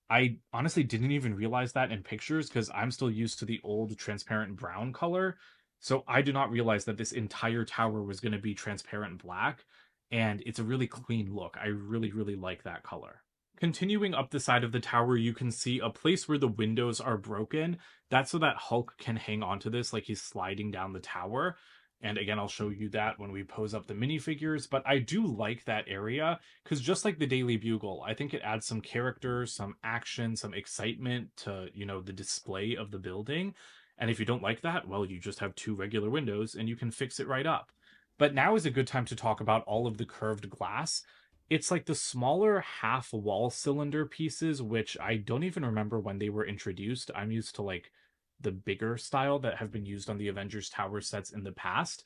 I honestly didn't even realize that in pictures because I'm still used to the old transparent brown color. So I did not realize that this entire tower was going to be transparent black. And it's a really clean look. I really, really like that color. Continuing up the side of the tower, you can see a place where the windows are broken. That's so that Hulk can hang onto this like he's sliding down the tower. And again, I'll show you that when we pose up the minifigures. But I do like that area because just like the Daily Bugle, I think it adds some character, some action, some excitement to, the display of the building. And if you don't like that, well, you just have two regular windows and you can fix it right up. But now is a good time to talk about all of the curved glass. It's like the smaller half wall cylinder pieces, which I don't even remember when they were introduced. I'm used to like the bigger style that have been used on the Avengers Tower sets in the past.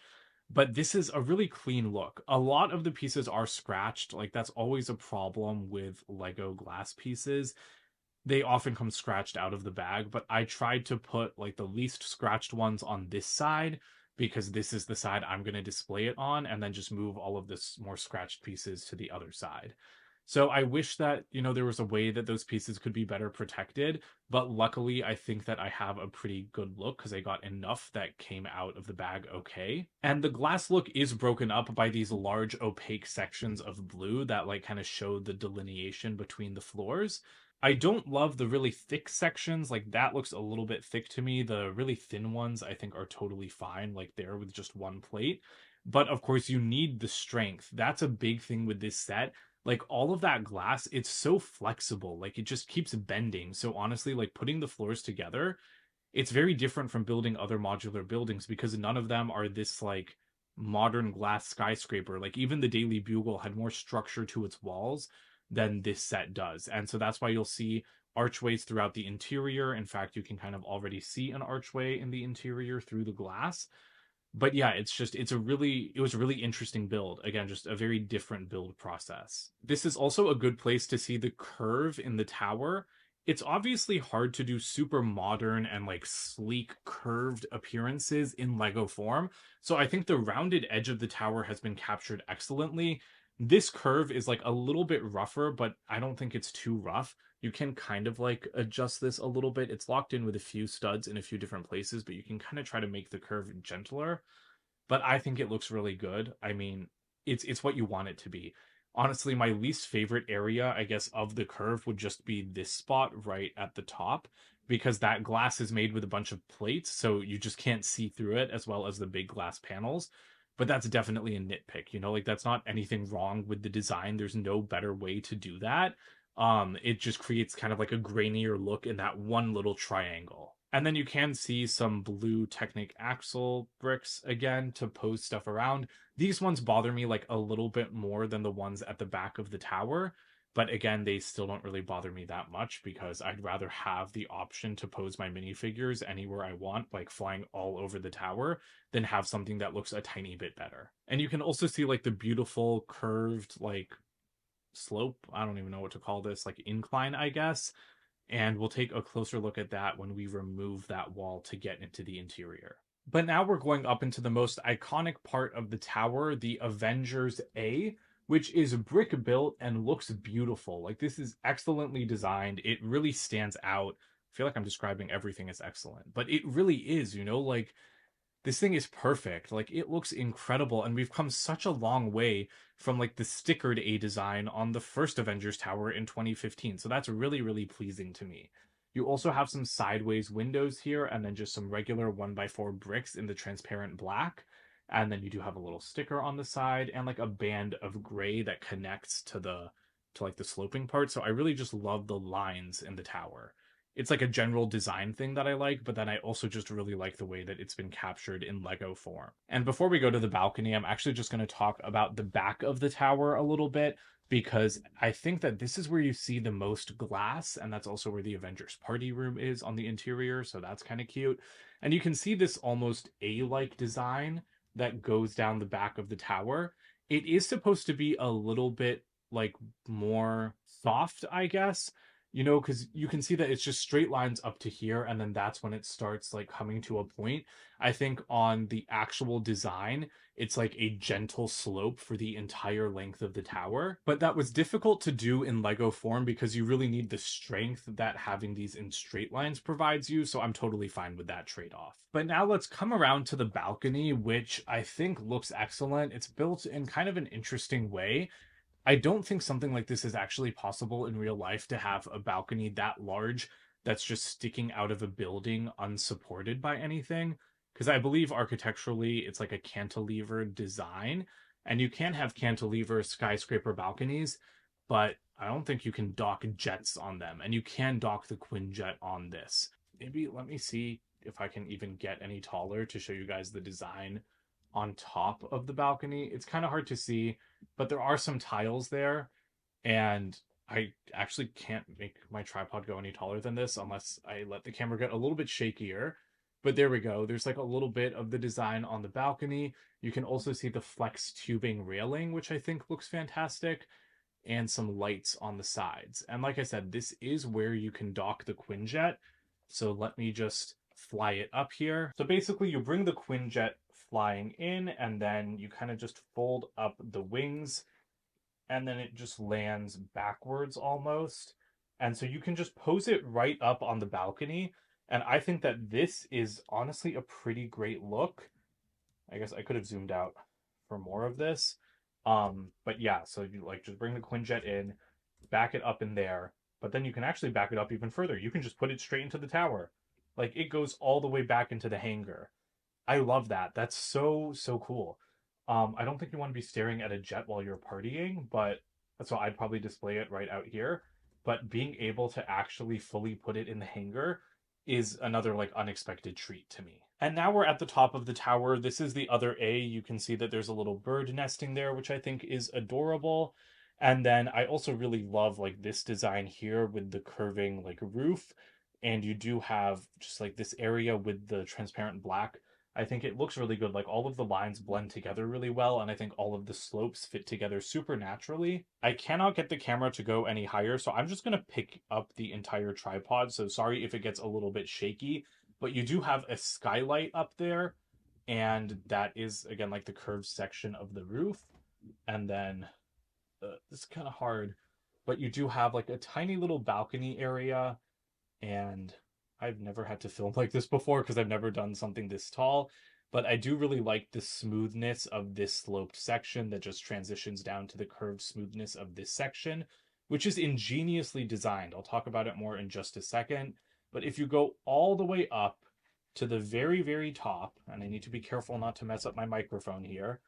but this is a really clean look. A lot of the pieces are scratched. Like that's always a problem with Lego glass pieces. They often come scratched out of the bag, but I tried to put like the least scratched ones on this side because this is the side I'm going to display it on, and then just move all of this more scratched pieces to the other side. So I wish that, there was a way that those pieces could be better protected, but luckily I think that I have a pretty good look because I got enough that came out of the bag okay. And the glass look is broken up by these large opaque sections of blue that like kind of show the delineation between the floors. I don't love the really thick sections. Like that looks a little bit thick to me. The really thin ones I think are totally fine, like there with just one plate. But of course, you need the strength. That's a big thing with this set. Like all of that glass, it's so flexible. Like it just keeps bending. So honestly, like putting the floors together, it's very different from building other modular buildings because none of them are this like modern glass skyscraper. Like even the Daily Bugle had more structure to its walls than this set does. And so that's why you'll see archways throughout the interior. In fact, you can kind of already see an archway in the interior through the glass. But yeah, it was a really interesting build. Again, just a very different build process. This is also a good place to see the curve in the tower. It's obviously hard to do super modern and like sleek curved appearances in Lego form. So I think the rounded edge of the tower has been captured excellently. This curve is like a little bit rougher, but I don't think it's too rough. You can kind of like adjust this a little bit. It's locked in with a few studs in a few different places, but you can kind of try to make the curve gentler. But I think it looks really good. I mean, it's what you want it to be. Honestly, my least favorite area, I guess, of the curve would just be this spot right at the top because that glass is made with a bunch of plates, so you just can't see through it as well as the big glass panels. But that's definitely a nitpick, like that's not anything wrong with the design. There's no better way to do that. It just creates kind of like a grainier look in that one little triangle. And then you can see some blue Technic axle bricks again to pose stuff around. These ones bother me like a little bit more than the ones at the back of the tower. But again, they still don't really bother me that much because I'd rather have the option to pose my minifigures anywhere I want, like flying all over the tower, than have something that looks a tiny bit better. And you can also see like the beautiful curved like slope. I don't even know what to call this, like incline, I guess. And we'll take a closer look at that when we remove that wall to get into the interior. But now we're going up into the most iconic part of the tower, the Avengers A, which is brick built and looks beautiful. Like this is excellently designed. It really stands out. I feel like I'm describing everything as excellent, but it really is, like this thing is perfect. Like it looks incredible, and we've come such a long way from like the stickered A design on the first Avengers Tower in 2015. So that's really, really pleasing to me. You also have some sideways windows here, and then just some regular 1x4 bricks in the transparent black. And then you do have a little sticker on the side and like a band of gray that connects to like the sloping part. So I really just love the lines in the tower. It's like a general design thing that I like, but then I also just really like the way that it's been captured in Lego form. And before we go to the balcony, I'm actually just going to talk about the back of the tower a little bit because I think that this is where you see the most glass, and that's also where the Avengers party room is on the interior, so that's kind of cute. And you can see this almost A-like design that goes down the back of the tower. It is supposed to be a little bit like more soft, I guess, because you can see that it's just straight lines up to here, and then that's when it starts like coming to a point. I think on the actual design, it's like a gentle slope for the entire length of the tower. But that was difficult to do in Lego form because you really need the strength that having these in straight lines provides you. So I'm totally fine with that trade-off. But now let's come around to the balcony, which I think looks excellent. It's built in kind of an interesting way. I don't think something like this is actually possible in real life, to have a balcony that large that's just sticking out of a building unsupported by anything. Because I believe architecturally it's like a cantilever design, and you can have cantilever skyscraper balconies, but I don't think you can dock jets on them, and you can dock the Quinjet on this. Maybe let me see if I can even get any taller to show you guys the design on top of the balcony. It's kind of hard to see, but there are some tiles there, and I actually can't make my tripod go any taller than this unless I let the camera get a little bit shakier. But there we go. There's like a little bit of the design on the balcony. You can also see the flex tubing railing, which I think looks fantastic, and some lights on the sides. And like I said, this is where you can dock the Quinjet. So let me just fly it up here. So basically you bring the Quinjet flying in, and then you kind of just fold up the wings, and then it just lands backwards almost. And so you can just pose it right up on the balcony. And I think that this is honestly a pretty great look. I guess I could have zoomed out for more of this. But yeah, so you like just bring the Quinjet in, back it up in there, but then you can actually back it up even further. You can just put it straight into the tower. Like it goes all the way back into the hangar. I love that. That's so, so cool. I don't think you want to be staring at a jet while you're partying, but so I'd probably display it right out here. But being able to actually fully put it in the hangar is another like unexpected treat to me. And now we're at the top of the tower. This is the other A. You can see that there's a little bird nesting there, which I think is adorable. And then I also really love like this design here with the curving like roof. And you do have just like this area with the transparent black. I think it looks really good. Like all of the lines blend together really well, and I think all of the slopes fit together super naturally. I cannot get the camera to go any higher, so I'm just going to pick up the entire tripod. So sorry if it gets a little bit shaky, but you do have a skylight up there, and that is, again, like the curved section of the roof. And then it's kind of hard, but you do have like a tiny little balcony area, and I've never had to film like this before because I've never done something this tall, but I do really like the smoothness of this sloped section that just transitions down to the curved smoothness of this section, which is ingeniously designed. I'll talk about it more in just a second, but if you go all the way up to the very, very top, and I need to be careful not to mess up my microphone here,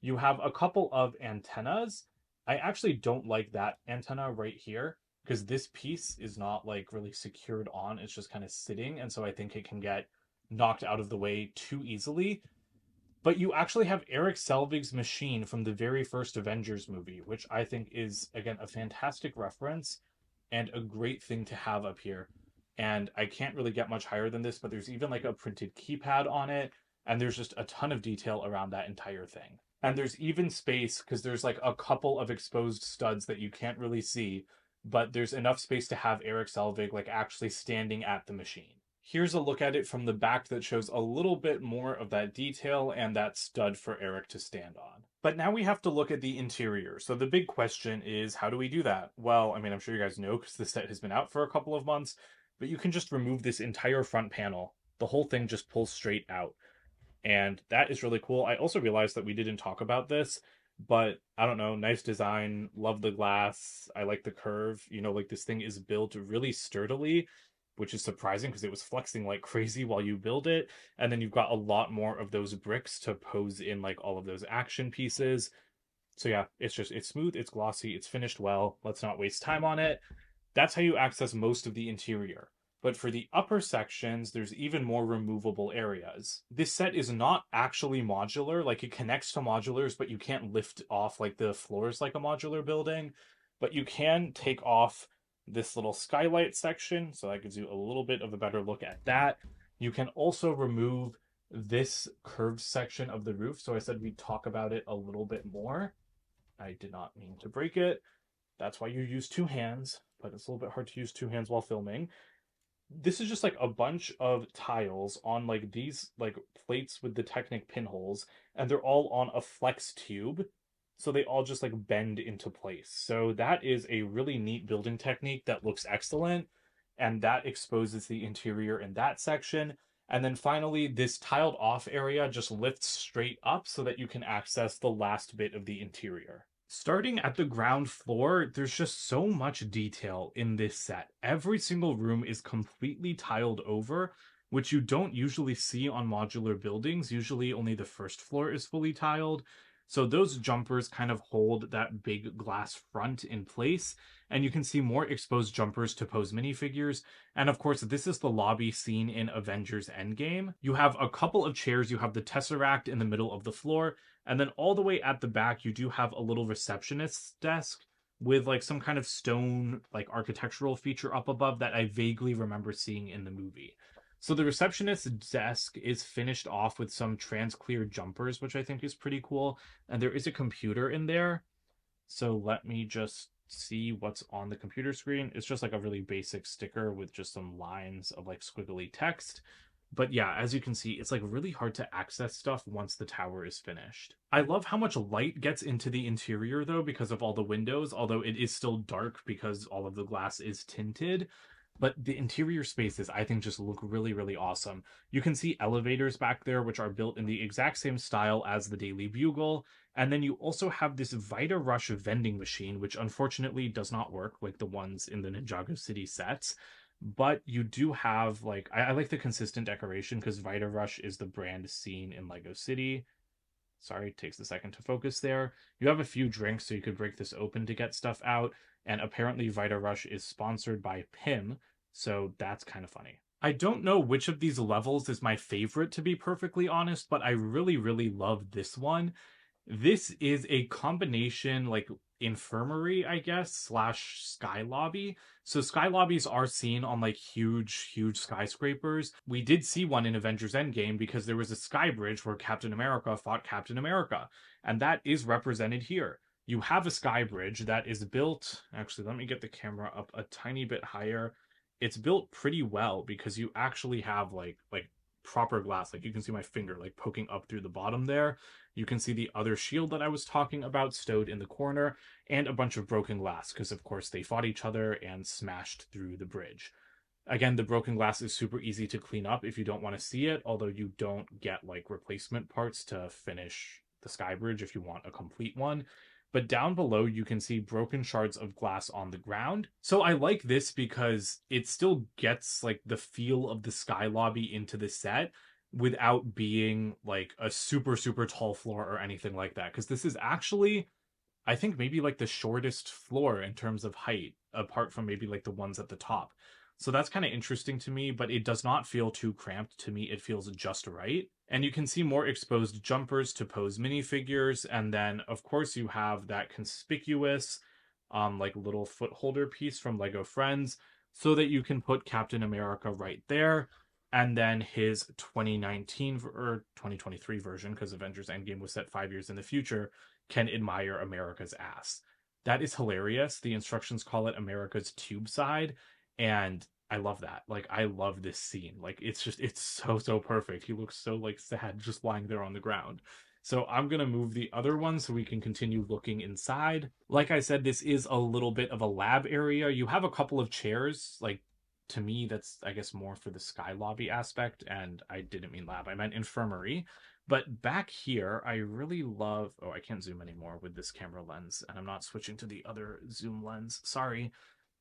you have a couple of antennas. I actually don't like that antenna right here, because this piece is not like really secured on, it's just kind of sitting, and so I think it can get knocked out of the way too easily. But you actually have Eric Selvig's machine from the very first Avengers movie, which I think is, again, a fantastic reference and a great thing to have up here. And I can't really get much higher than this, but there's even like a printed keypad on it, and there's just a ton of detail around that entire thing. And there's even space because there's like a couple of exposed studs that you can't really see, but there's enough space to have Eric Selvig like actually standing at the machine. Here's a look at it from the back that shows a little bit more of that detail and that stud for Eric to stand on. But now we have to look at the interior. So the big question is, how do we do that? Well, I mean, I'm sure you guys know because the set has been out for a couple of months, but you can just remove this entire front panel. The whole thing just pulls straight out. And that is really cool. I also realized that we didn't talk about this, but I don't know, nice design, love the glass, I like the curve. You know, like this thing is built really sturdily, which is surprising because it was flexing like crazy while you build it. And then you've got a lot more of those bricks to pose in like all of those action pieces. So yeah, it's smooth, it's glossy, it's finished well. Let's not waste time on it. That's how you access most of the interior. But for the upper sections, there's even more removable areas. This set is not actually modular, like it connects to modulars, but you can't lift off like the floors like a modular building. But you can take off this little skylight section, so that gives you a little bit of a better look at that. You can also remove this curved section of the roof, so I said we'd talk about it a little bit more. I did not mean to break it. That's why you use two hands, but it's a little bit hard to use two hands while filming. This is just like a bunch of tiles on like these like plates with the Technic pinholes, and they're all on a flex tube, so they all just like bend into place. So that is a really neat building technique that looks excellent, and that exposes the interior in that section. And then finally, this tiled off area just lifts straight up so that you can access the last bit of the interior. Starting at the ground floor, there's just so much detail in this set. Every single room is completely tiled over, which you don't usually see on modular buildings. Usually only the first floor is fully tiled. So those jumpers kind of hold that big glass front in place, and you can see more exposed jumpers to pose minifigures. And of course, this is the lobby scene in Avengers Endgame. You have a couple of chairs, you have the Tesseract in the middle of the floor, and then all the way at the back, you do have a little receptionist's desk with like some kind of stone, like architectural feature up above that I vaguely remember seeing in the movie. So the receptionist's desk is finished off with some trans-clear jumpers, which I think is pretty cool. And there is a computer in there. So let me just see what's on the computer screen. It's just like a really basic sticker with just some lines of like squiggly text. But yeah, as you can see, it's like really hard to access stuff once the tower is finished. I love how much light gets into the interior though because of all the windows, although it is still dark because all of the glass is tinted. But the interior spaces, I think, just look really, really awesome. You can see elevators back there, which are built in the exact same style as the Daily Bugle. And then you also have this Vita Rush vending machine, which unfortunately does not work like the ones in the Ninjago City sets. But you do have, like, I like the consistent decoration because Vita Rush is the brand seen in Lego City. Sorry, it takes a second to focus there. You have a few drinks, so you could break this open to get stuff out. And apparently, Vita Rush is sponsored by Pim, so that's kind of funny. I don't know which of these levels is my favorite, to be perfectly honest, but I really, really love this one. This is a combination, like, infirmary, I guess, slash sky lobby. So sky lobbies are seen on like huge, huge skyscrapers. We did see one in Avengers Endgame because there was a sky bridge where Captain America fought Captain America, and that is represented here. You have a sky bridge that is built. Actually, let me get the camera up a tiny bit higher. It's built pretty well because you actually have like proper glass. Like you can see my finger like poking up through the bottom there. You can see the other shield that I was talking about stowed in the corner, and a bunch of broken glass, because of course they fought each other and smashed through the bridge. Again, the broken glass is super easy to clean up if you don't want to see it, although you don't get like replacement parts to finish the sky bridge if you want a complete one. But down below, you can see broken shards of glass on the ground. So I like this because it still gets like the feel of the sky lobby into the set without being like a super, super tall floor or anything like that. Because this is actually, I think, maybe like the shortest floor in terms of height, apart from maybe like the ones at the top. So that's kind of interesting to me, but it does not feel too cramped to me. It feels just right. And you can see more exposed jumpers to pose minifigures. And then, of course, you have that conspicuous, like little foot holder piece from Lego Friends so that you can put Captain America right there. And then his 2019 or 2023 version, because Avengers Endgame was set 5 years in the future, can admire America's ass. That is hilarious. The instructions call it America's tube side, and I love that. Like I love this scene. Like it's so perfect. He looks so like sad just lying there on the ground. So I'm going to move the other one so we can continue looking inside. Like I said, this is a little bit of a lab area. You have a couple of chairs. Like to me, that's I guess more for the sky lobby aspect, and I didn't mean lab. I meant infirmary. But back here, I really love... Oh, I can't zoom anymore with this camera lens, and I'm not switching to the other zoom lens. Sorry.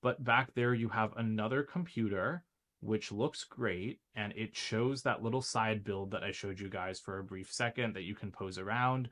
But back there, you have another computer, which looks great, and it shows that little side build that I showed you guys for a brief second that you can pose around.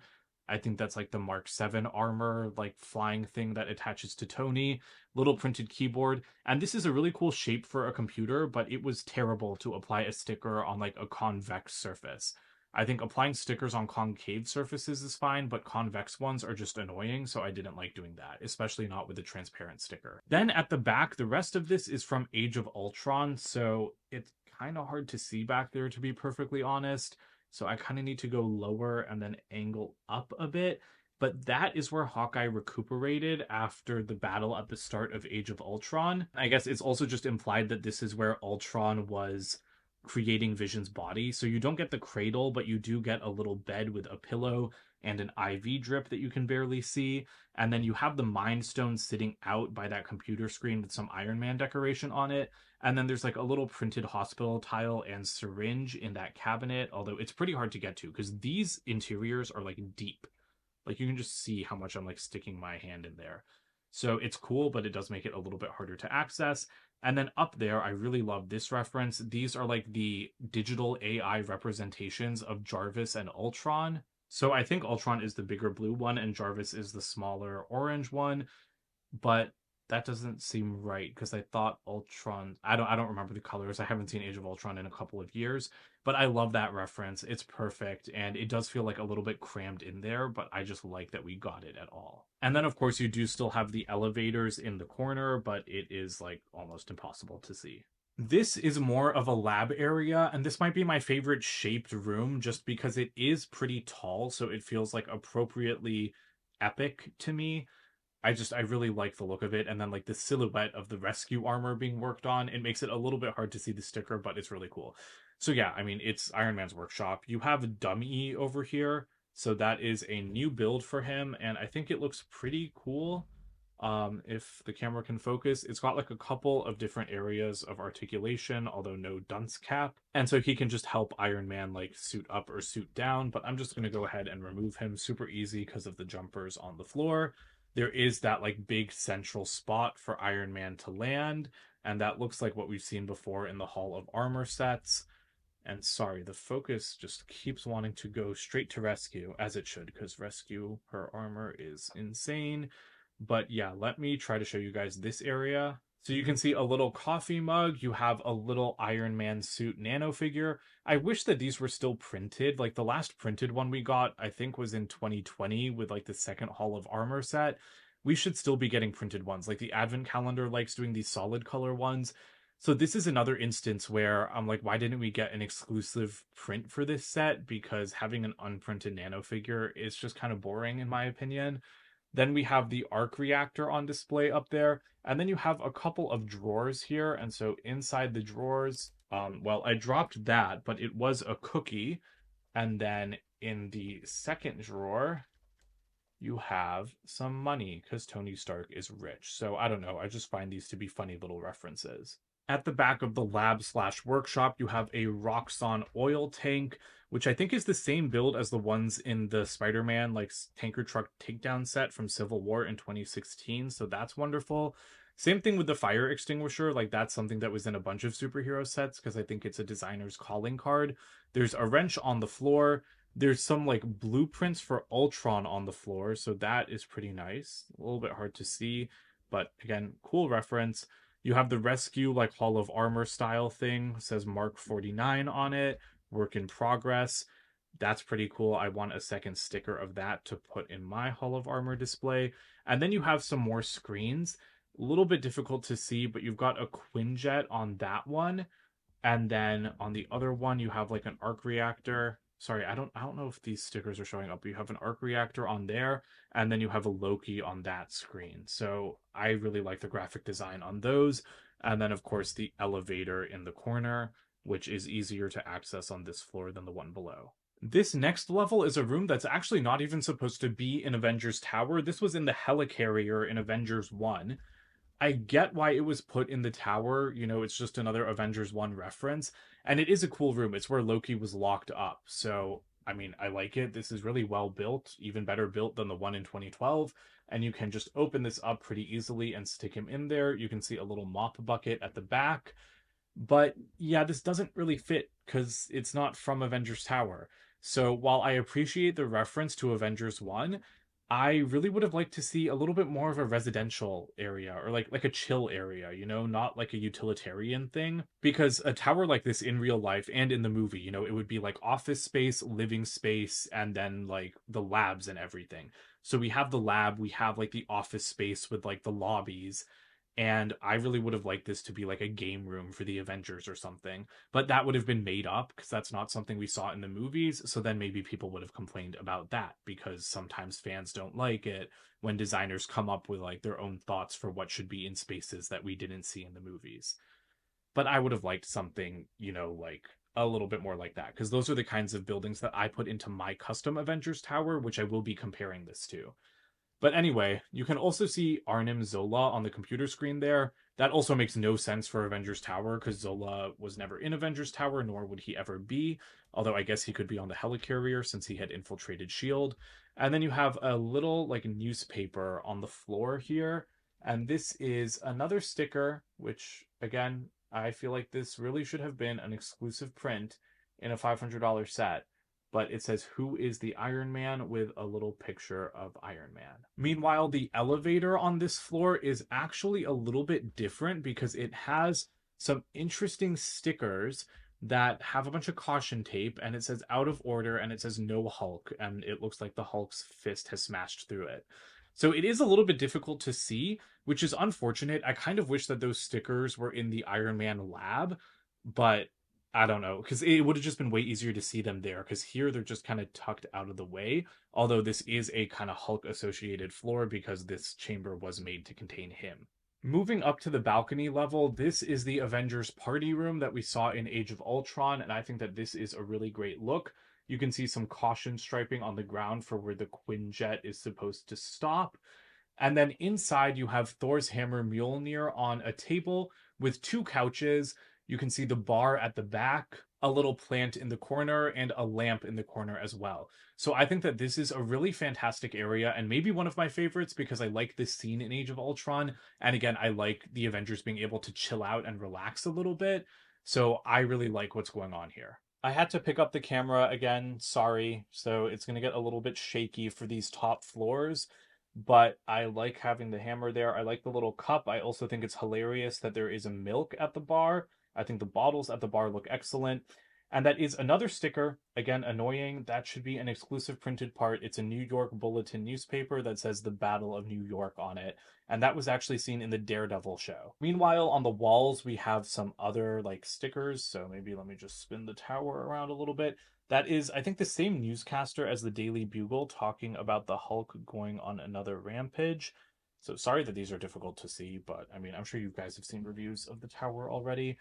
I think that's like the Mark 7 armor, like flying thing that attaches to Tony. Little printed keyboard. And this is a really cool shape for a computer, but it was terrible to apply a sticker on like a convex surface. I think applying stickers on concave surfaces is fine, but convex ones are just annoying, so I didn't like doing that, especially not with a transparent sticker. Then at the back, the rest of this is from Age of Ultron, so it's kind of hard to see back there, to be perfectly honest. So I kind of need to go lower and then angle up a bit. But that is where Hawkeye recuperated after the battle at the start of Age of Ultron. I guess it's also just implied that this is where Ultron was creating Vision's body. So you don't get the cradle, but you do get a little bed with a pillow and an IV drip that you can barely see. And then you have the Mind Stone sitting out by that computer screen with some Iron Man decoration on it. And then there's like a little printed hospital tile and syringe in that cabinet, although it's pretty hard to get to because these interiors are like deep. Like you can just see how much I'm like sticking my hand in there. So it's cool, but it does make it a little bit harder to access. And then up there, I really love this reference. These are like the digital AI representations of Jarvis and Ultron. So I think Ultron is the bigger blue one and Jarvis is the smaller orange one. But that doesn't seem right because I thought Ultron... I don't remember the colors. I haven't seen Age of Ultron in a couple of years. But I love that reference. It's perfect, and it does feel like a little bit crammed in there, but I just like that we got it at all. And then, of course, you do still have the elevators in the corner, but it is, like, almost impossible to see. This is more of a lab area, and this might be my favorite shaped room just because it is pretty tall, so it feels like appropriately epic to me. I really like the look of it, and then like the silhouette of the rescue armor being worked on, it makes it a little bit hard to see the sticker, but it's really cool. So yeah, I mean, it's Iron Man's workshop. You have Dummy over here, so that is a new build for him, and I think it looks pretty cool. If the camera can focus, it's got like a couple of different areas of articulation, although no dunce cap. And so he can just help Iron Man like suit up or suit down, but I'm just going to go ahead and remove him super easy because of the jumpers on the floor. There is that like big central spot for Iron Man to land, and that looks like what we've seen before in the Hall of Armor sets. And sorry, the focus just keeps wanting to go straight to rescue, as it should, because rescue her armor is insane. But yeah, let me try to show you guys this area. So you can see a little coffee mug. You have a little Iron Man suit nano figure. I wish that these were still printed. Like the last printed one we got, I think was in 2020 with like the second Hall of Armor set. We should still be getting printed ones. Like the Advent calendar likes doing these solid color ones. So this is another instance where I'm like, why didn't we get an exclusive print for this set? Because having an unprinted nano figure is just kind of boring in my opinion. Then we have the arc reactor on display up there. And then you have a couple of drawers here. And so inside the drawers, well, I dropped that, but it was a cookie. And then in the second drawer, you have some money because Tony Stark is rich. So I don't know. I just find these to be funny little references. At the back of the lab slash workshop, you have a Roxxon oil tank, which I think is the same build as the ones in the Spider-Man like tanker truck takedown set from Civil War in 2016. So that's wonderful. Same thing with the fire extinguisher. Like that's something that was in a bunch of superhero sets because I think it's a designer's calling card. There's a wrench on the floor. There's some like blueprints for Ultron on the floor, so that is pretty nice. A little bit hard to see, but again, cool reference. You have the rescue like Hall of Armor style thing. It says Mark 49 on it, work in progress. That's pretty cool. I want a second sticker of that to put in my Hall of Armor display. And then you have some more screens. A little bit difficult to see, but you've got a Quinjet on that one. And then on the other one, you have like an arc reactor. Sorry, I don't know if these stickers are showing up, but you have an arc reactor on there, and then you have a Loki on that screen. So I really like the graphic design on those. And then of course the elevator in the corner, which is easier to access on this floor than the one below. This next level is a room that's actually not even supposed to be in Avengers Tower. This was in the helicarrier in Avengers 1. I get why it was put in the tower. You know, it's just another Avengers 1 reference. And it is a cool room. It's where Loki was locked up. So, I mean, I like it. This is really well built, even better built than the one in 2012. And you can just open this up pretty easily and stick him in there. You can see a little mop bucket at the back. But yeah, this doesn't really fit because it's not from Avengers Tower. So while I appreciate the reference to Avengers 1, I really would have liked to see a little bit more of a residential area or like a chill area, you know, not like a utilitarian thing. Because a tower like this in real life and in the movie, you know, it would be like office space, living space, and then like the labs and everything. So we have the lab, we have like the office space with like the lobbies, and I really would have liked this to be like a game room for the Avengers or something. But that would have been made up because that's not something we saw in the movies. So then maybe people would have complained about that because sometimes fans don't like it when designers come up with like their own thoughts for what should be in spaces that we didn't see in the movies. But I would have liked something, you know, like a little bit more like that because those are the kinds of buildings that I put into my custom Avengers Tower, which I will be comparing this to. But anyway, you can also see Arnim Zola on the computer screen there. That also makes no sense for Avengers Tower because Zola was never in Avengers Tower, nor would he ever be. Although I guess he could be on the helicarrier since he had infiltrated S.H.I.E.L.D. And then you have a little like newspaper on the floor here. And this is another sticker, which again, I feel like this really should have been an exclusive print in a $500 set, but it says, "Who is the Iron Man?" with a little picture of Iron Man. Meanwhile, the elevator on this floor is actually a little bit different because it has some interesting stickers that have a bunch of caution tape, and it says out of order, and it says no Hulk, and it looks like the Hulk's fist has smashed through it. So it is a little bit difficult to see, which is unfortunate. I kind of wish that those stickers were in the Iron Man lab, but I don't know, because it would have just been way easier to see them there, because here they're just kind of tucked out of the way. Although this is a kind of Hulk associated floor because this chamber was made to contain him. Moving up to the balcony level, this is the Avengers party room that we saw in Age of Ultron, and I think that this is a really great look. You can see some caution striping on the ground for where the Quinjet is supposed to stop. And then inside, you have Thor's hammer Mjolnir on a table with two couches. You can see the bar at the back, a little plant in the corner, and a lamp in the corner as well. So I think that this is a really fantastic area and maybe one of my favorites because I like this scene in Age of Ultron. And again, I like the Avengers being able to chill out and relax a little bit. So I really like what's going on here. I had to pick up the camera again, sorry. So it's going to get a little bit shaky for these top floors, but I like having the hammer there. I like the little cup. I also think it's hilarious that there is a milk at the bar. I think the bottles at the bar look excellent. And that is another sticker. Again, annoying. That should be an exclusive printed part. It's a New York Bulletin newspaper that says the Battle of New York on it. And that was actually seen in the Daredevil show. Meanwhile, on the walls, we have some other like stickers. So maybe let me just spin the tower around a little bit. That is, I think, the same newscaster as the Daily Bugle talking about the Hulk going on another rampage. So sorry that these are difficult to see, but I mean, I'm sure you guys have seen reviews of the tower already.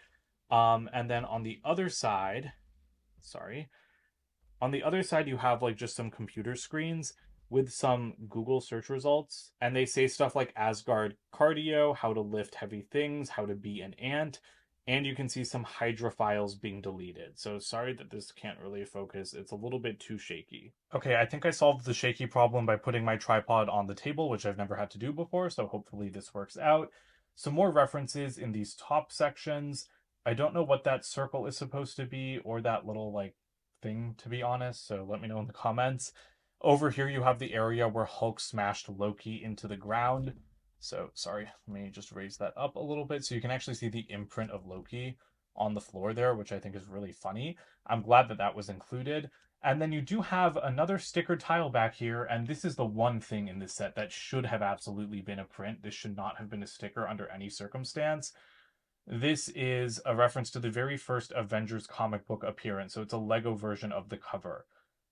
And then on the other side, sorry, on the other side, you have like just some computer screens with some Google search results. And they say stuff like Asgard cardio, how to lift heavy things, how to be an ant. And you can see some Hydra files being deleted. So sorry that this can't really focus. It's a little bit too shaky. Okay, I think I solved the shaky problem by putting my tripod on the table, which I've never had to do before. So hopefully this works out. Some more references in these top sections. I don't know what that circle is supposed to be or that little like thing, to be honest, so let me know in the comments. Over here you have the area where Hulk smashed Loki into the ground. So sorry, let me just raise that up a little bit so you can actually see the imprint of Loki on the floor there, which I think is really funny. I'm glad that that was included. And then you do have another sticker tile back here, and this is the one thing in this set that should have absolutely been a print. This should not have been a sticker under any circumstance. This is a reference to the very first Avengers comic book appearance, so it's a Lego version of the cover.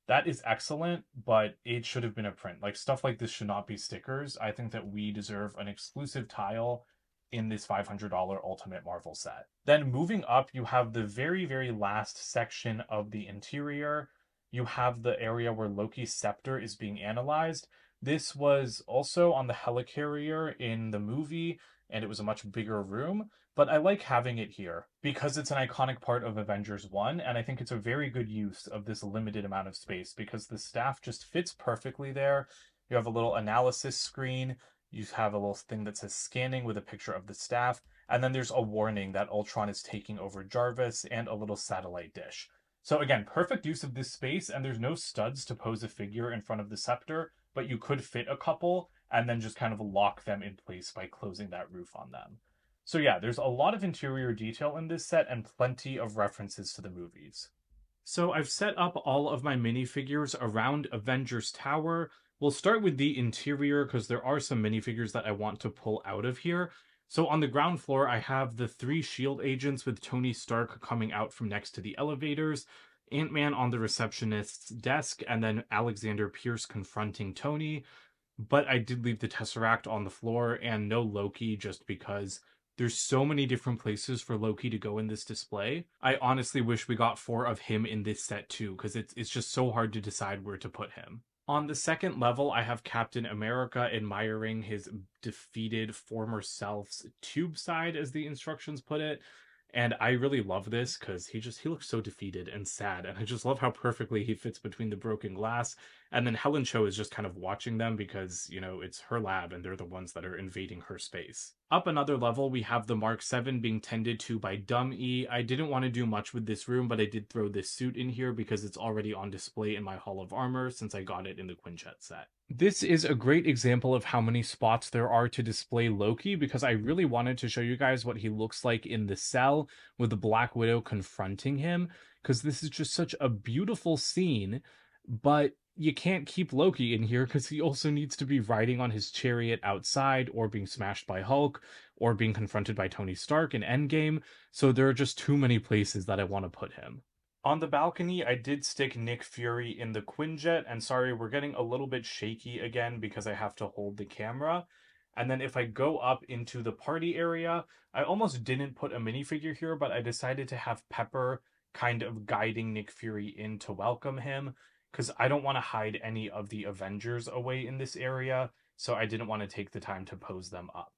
That is excellent, but it should have been a print. Like, stuff like this should not be stickers. I think that we deserve an exclusive tile in this $500 Ultimate Marvel set. Then moving up, you have the very, very last section of the interior. You have the area where Loki's scepter is being analyzed. This was also on the helicarrier in the movie, and it was a much bigger room, but I like having it here because it's an iconic part of Avengers 1, and I think it's a very good use of this limited amount of space because the staff just fits perfectly there. You have a little analysis screen, you have a little thing that says scanning with a picture of the staff, and then there's a warning that Ultron is taking over Jarvis and a little satellite dish. So again, perfect use of this space, and there's no studs to pose a figure in front of the scepter, but you could fit a couple and then just kind of lock them in place by closing that roof on them. So yeah, there's a lot of interior detail in this set and plenty of references to the movies. So I've set up all of my minifigures around Avengers Tower. We'll start with the interior because there are some minifigures that I want to pull out of here. So on the ground floor, I have the 3 S.H.I.E.L.D. agents with Tony Stark coming out from next to the elevators, Ant-Man on the receptionist's desk, and then Alexander Pierce confronting Tony. But I did leave the Tesseract on the floor and no Loki just because there's so many different places for Loki to go in this display. I honestly wish we got 4 of him in this set too, because it's just so hard to decide where to put him. On the second level, I have Captain America admiring his defeated former self's tube side, as the instructions put it. And I really love this because he looks so defeated and sad. And I just love how perfectly he fits between the broken glass. And then Helen Cho is just kind of watching them because, you know, it's her lab and they're the ones that are invading her space. Up another level, we have the Mark 7 being tended to by Dumb E. I didn't want to do much with this room, but I did throw this suit in here because it's already on display in my Hall of Armor since I got it in the Quinjet set. This is a great example of how many spots there are to display Loki because I really wanted to show you guys what he looks like in the cell with the Black Widow confronting him because this is just such a beautiful scene, but you can't keep Loki in here because he also needs to be riding on his chariot outside, or being smashed by Hulk, or being confronted by Tony Stark in Endgame. So there are just too many places that I want to put him. On the balcony, I did stick Nick Fury in the Quinjet, and sorry, we're getting a little bit shaky again because I have to hold the camera. And then if I go up into the party area, I almost didn't put a minifigure here, but I decided to have Pepper kind of guiding Nick Fury in to welcome him, because I don't want to hide any of the Avengers away in this area, so I didn't want to take the time to pose them up.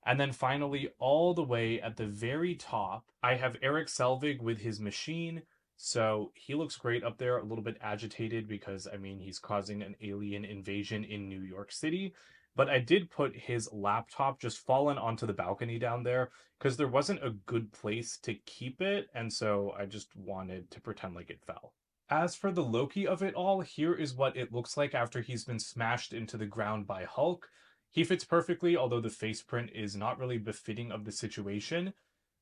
And then finally, all the way at the very top, I have Eric Selvig with his machine. So he looks great up there, a little bit agitated because, I mean, he's causing an alien invasion in New York City. But I did put his laptop just fallen onto the balcony down there because there wasn't a good place to keep it. And so I just wanted to pretend like it fell. As for the Loki of it all, here is what it looks like after he's been smashed into the ground by Hulk. He fits perfectly, although the face print is not really befitting of the situation.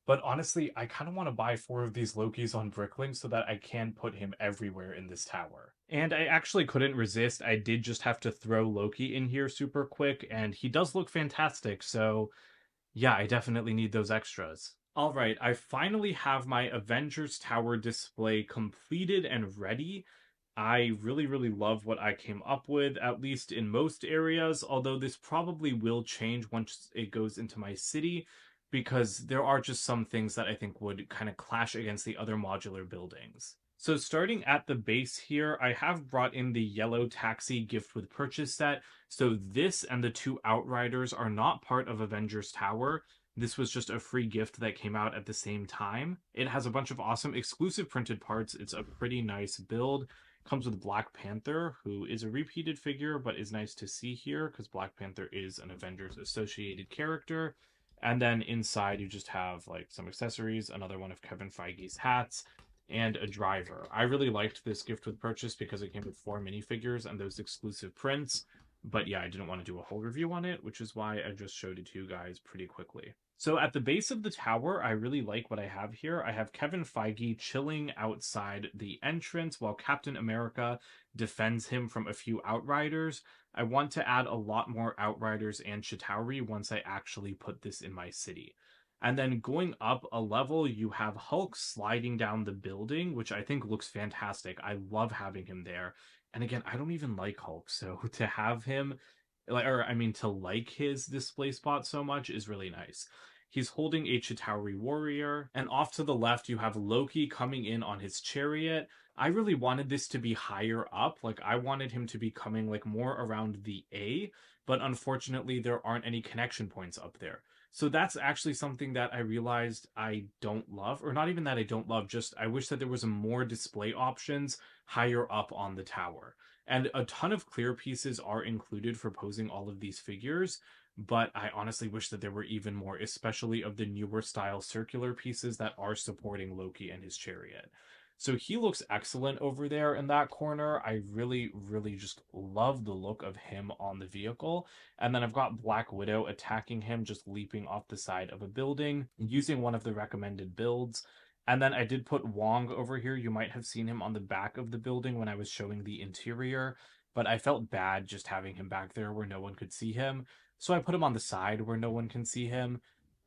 But honestly, I kind of want to buy 4 of these Lokis on Bricklink so that I can put him everywhere in this tower. And I actually couldn't resist. I did just have to throw Loki in here super quick, and he does look fantastic, so yeah, I definitely need those extras. All right, I finally have my Avengers Tower display completed and ready. I really, really love what I came up with, at least in most areas, although this probably will change once it goes into my city, because there are just some things that I think would kind of clash against the other modular buildings. So starting at the base here, I have brought in the yellow taxi gift with purchase set. So this and the 2 Outriders are not part of Avengers Tower. This was just a free gift that came out at the same time. It has a bunch of awesome exclusive printed parts. It's a pretty nice build. Comes with Black Panther, who is a repeated figure, but is nice to see here because Black Panther is an Avengers associated character. And then inside you just have like some accessories, another one of Kevin Feige's hats, and a driver. I really liked this gift with purchase because it came with 4 minifigures and those exclusive prints. But yeah, I didn't want to do a whole review on it, which is why I just showed it to you guys pretty quickly. So at the base of the tower, I really like what I have here. I have Kevin Feige chilling outside the entrance while Captain America defends him from a few Outriders. I want to add a lot more Outriders and Chiaturi once I actually put this in my city. And then going up a level, you have Hulk sliding down the building, which I think looks fantastic. I love having him there. And again, I don't even like Hulk, so to have him, like, or I mean, to like his display spot so much is really nice. He's holding a Chitauri warrior, and off to the left, you have Loki coming in on his chariot. I really wanted this to be higher up, like, I wanted him to be coming, like, more around the A, but unfortunately, there aren't any connection points up there. So that's actually something that I realized I don't love, or not even that I don't love, just I wish that there was more display options higher up on the tower. And a ton of clear pieces are included for posing all of these figures, but I honestly wish that there were even more, especially of the newer style circular pieces that are supporting Loki and his chariot. So he looks excellent over there in that corner. I really, really just love the look of him on the vehicle. And then I've got Black Widow attacking him, just leaping off the side of a building, using one of the recommended builds. And then I did put Wong over here. You might have seen him on the back of the building when I was showing the interior, but I felt bad just having him back there where no one could see him. So I put him on the side where no one can see him.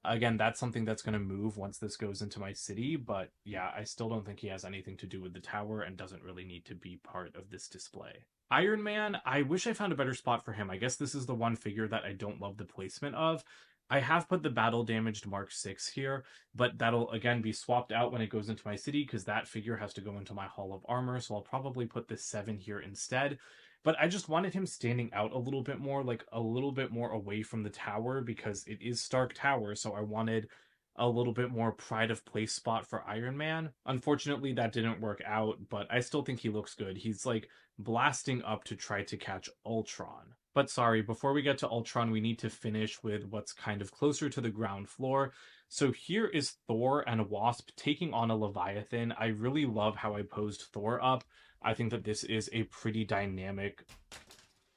Again, that's something that's going to move once this goes into my city, but yeah, I still don't think he has anything to do with the tower and doesn't really need to be part of this display. Iron Man, I wish I found a better spot for him. I guess this is the one figure that I don't love the placement of. I have put the battle damaged Mark 6 here, but that'll again be swapped out when it goes into my city because that figure has to go into my Hall of Armor, so I'll probably put this 7 here instead. But I just wanted him standing out a little bit more, like a little bit more away from the tower because it is Stark Tower, so I wanted a little bit more pride of place spot for Iron Man. Unfortunately, that didn't work out, but I still think he looks good. He's like blasting up to try to catch Ultron. But sorry, before we get to Ultron, we need to finish with what's kind of closer to the ground floor. So here is Thor and Wasp taking on a Leviathan. I really love how I posed Thor up. I think that this is a pretty dynamic...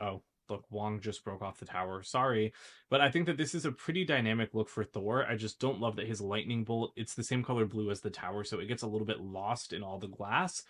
Oh, look, Wong just broke off the tower. Sorry. But I think that this is a pretty dynamic look for Thor. I just don't love that his lightning bolt, it's the same color blue as the tower, so it gets a little bit lost in all the glass.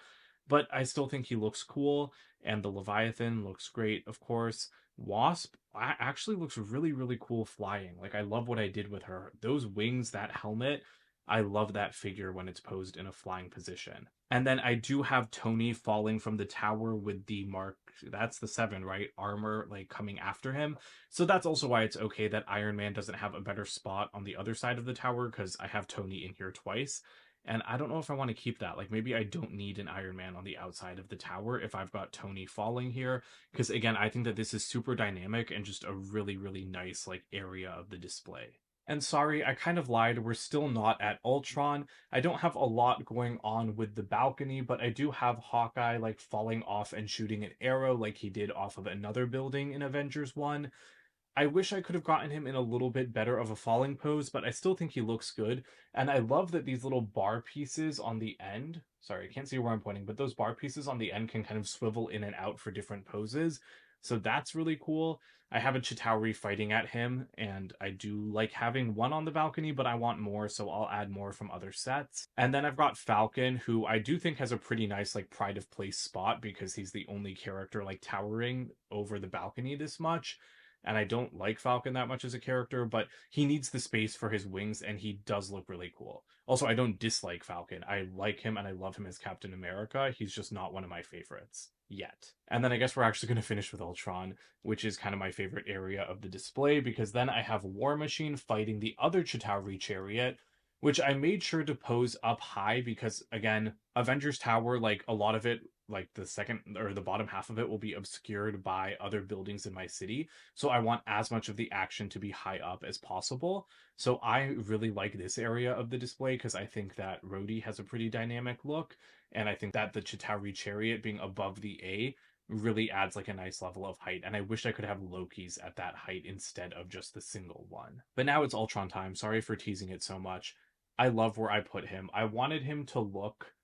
but I still think he looks cool. And the Leviathan looks great, of course. Wasp actually looks really, really cool flying. Like, I love what I did with her. Those wings, that helmet, I love that figure when it's posed in a flying position. And then I do have Tony falling from the tower with the mark, that's the 7, right? Armor, like, coming after him. So that's also why it's okay that Iron Man doesn't have a better spot on the other side of the tower, because I have Tony in here twice. And I don't know if I want to keep that. Like, maybe I don't need an Iron Man on the outside of the tower if I've got Tony falling here. Because again, I think that this is super dynamic and just a really, really nice, like, area of the display. And sorry, I kind of lied. We're still not at Ultron. I don't have a lot going on with the balcony, but I do have Hawkeye, like, falling off and shooting an arrow like he did off of another building in Avengers 1. I wish I could have gotten him in a little bit better of a falling pose, but I still think he looks good. And I love that these little bar pieces on the end, sorry, I can't see where I'm pointing, but those bar pieces on the end can kind of swivel in and out for different poses. So that's really cool. I have a Chiaturi fighting at him, and I do like having one on the balcony, but I want more, so I'll add more from other sets. And then I've got Falcon, who I do think has a pretty nice, like, pride of place spot because he's the only character, like, towering over the balcony this much. And I don't like Falcon that much as a character, but he needs the space for his wings, and he does look really cool. Also, I don't dislike Falcon. I like him and I love him as Captain America. He's just not one of my favorites yet. And then I guess we're actually going to finish with Ultron, which is kind of my favorite area of the display, because then I have War Machine fighting the other Chitauri chariot, which I made sure to pose up high because, again, Avengers Tower, like, a lot of it, like the second or the bottom half of it, will be obscured by other buildings in my city. So I want as much of the action to be high up as possible. So I really like this area of the display because I think that Rhodey has a pretty dynamic look. And I think that the Chitauri chariot being above the A really adds, like, a nice level of height. And I wish I could have Loki's at that height instead of just the single one. But now it's Ultron time. Sorry for teasing it so much. I love where I put him. I wanted him to look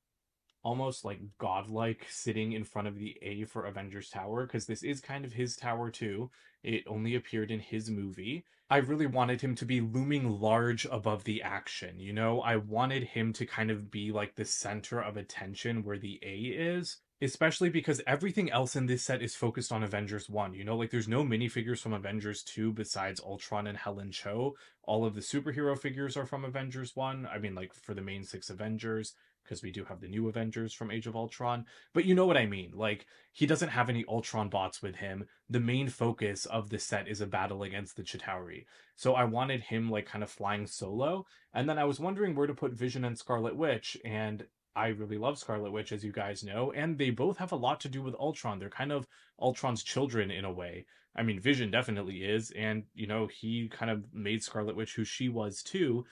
almost like godlike sitting in front of the A for Avengers Tower, because this is kind of his tower too. It only appeared in his movie. I really wanted him to be looming large above the action, you know? I wanted him to kind of be like the center of attention where the A is. Especially because everything else in this set is focused on Avengers 1. You know, like, there's no minifigures from Avengers 2 besides Ultron and Helen Cho. All of the superhero figures are from Avengers 1. I mean, like, for the main 6 Avengers, because we do have the new Avengers from Age of Ultron. But you know what I mean. Like, he doesn't have any Ultron bots with him. The main focus of the set is a battle against the Chitauri. So I wanted him, like, kind of flying solo. And then I was wondering where to put Vision and Scarlet Witch, and I really love Scarlet Witch, as you guys know, and they both have a lot to do with Ultron. They're kind of Ultron's children in a way. I mean, Vision definitely is, and, you know, he kind of made Scarlet Witch who she was too.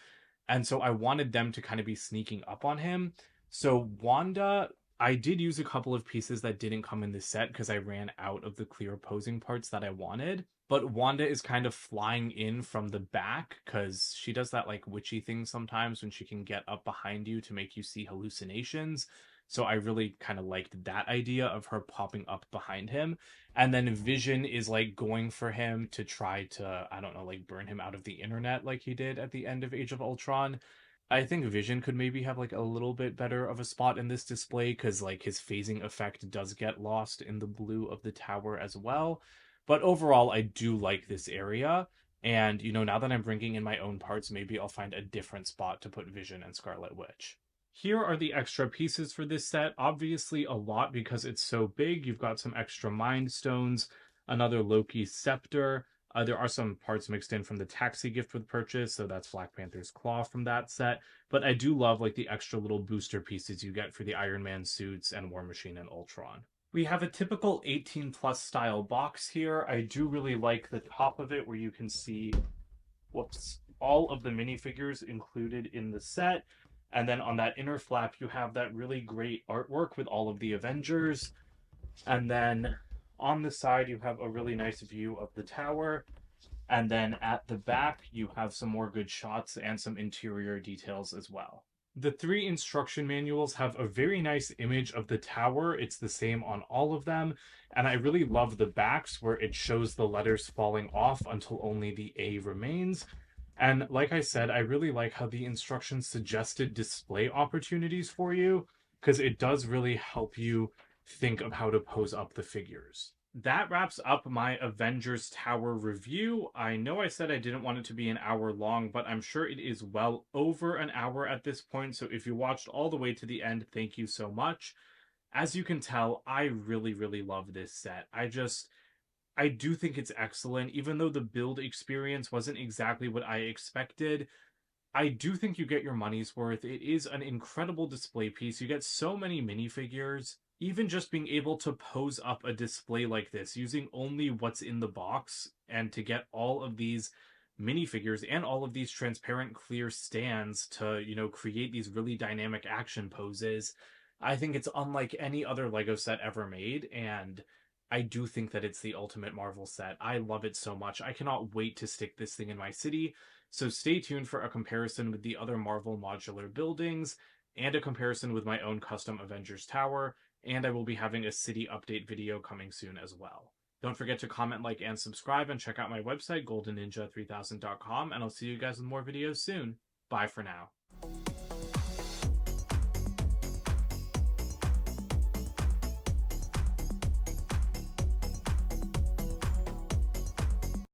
And so I wanted them to kind of be sneaking up on him. So Wanda, I did use a couple of pieces that didn't come in this set because I ran out of the clear posing parts that I wanted. But Wanda is kind of flying in from the back because she does that, like, witchy thing sometimes when she can get up behind you to make you see hallucinations. So I really kind of liked that idea of her popping up behind him. And then Vision is, like, going for him to try to, I don't know, like, burn him out of the internet like he did at the end of Age of Ultron. I think Vision could maybe have, like, a little bit better of a spot in this display because, like, his phasing effect does get lost in the blue of the tower as well. But overall, I do like this area. And, you know, now that I'm bringing in my own parts, maybe I'll find a different spot to put Vision and Scarlet Witch. Here are the extra pieces for this set. Obviously a lot because it's so big. You've got some extra Mind Stones, another Loki scepter. There are some parts mixed in from the Taxi gift with purchase, so that's Black Panther's claw from that set. But I do love, like, the extra little booster pieces you get for the Iron Man suits and War Machine and Ultron. We have a typical 18 plus style box here. I do really like the top of it where you can see, whoops, all of the minifigures included in the set. And then on that inner flap, you have that really great artwork with all of the Avengers. And then on the side, you have a really nice view of the tower. And then at the back, you have some more good shots and some interior details as well. The 3 instruction manuals have a very nice image of the tower. It's the same on all of them. And I really love the backs where it shows the letters falling off until only the A remains. And like I said, I really like how the instructions suggested display opportunities for you. because it does really help you think of how to pose up the figures. That wraps up my Avengers Tower review. I know I said I didn't want it to be an hour long, but I'm sure it is well over an hour at this point, so if you watched all the way to the end, thank you so much. As you can tell, I really, really love this set. I do think it's excellent, even though the build experience wasn't exactly what I expected. I do think you get your money's worth. It is an incredible display piece. You get so many minifigures. Even just being able to pose up a display like this using only what's in the box and to get all of these minifigures and all of these transparent clear stands to, create these really dynamic action poses. I think it's unlike any other Lego set ever made, and I do think that it's the ultimate Marvel set. I love it so much. I cannot wait to stick this thing in my city. So stay tuned for a comparison with the other Marvel modular buildings and a comparison with my own custom Avengers Tower, and I will be having a city update video coming soon as well. Don't forget to comment, like, and subscribe, and check out my website, goldenninja3000.com, and I'll see you guys with more videos soon. Bye for now.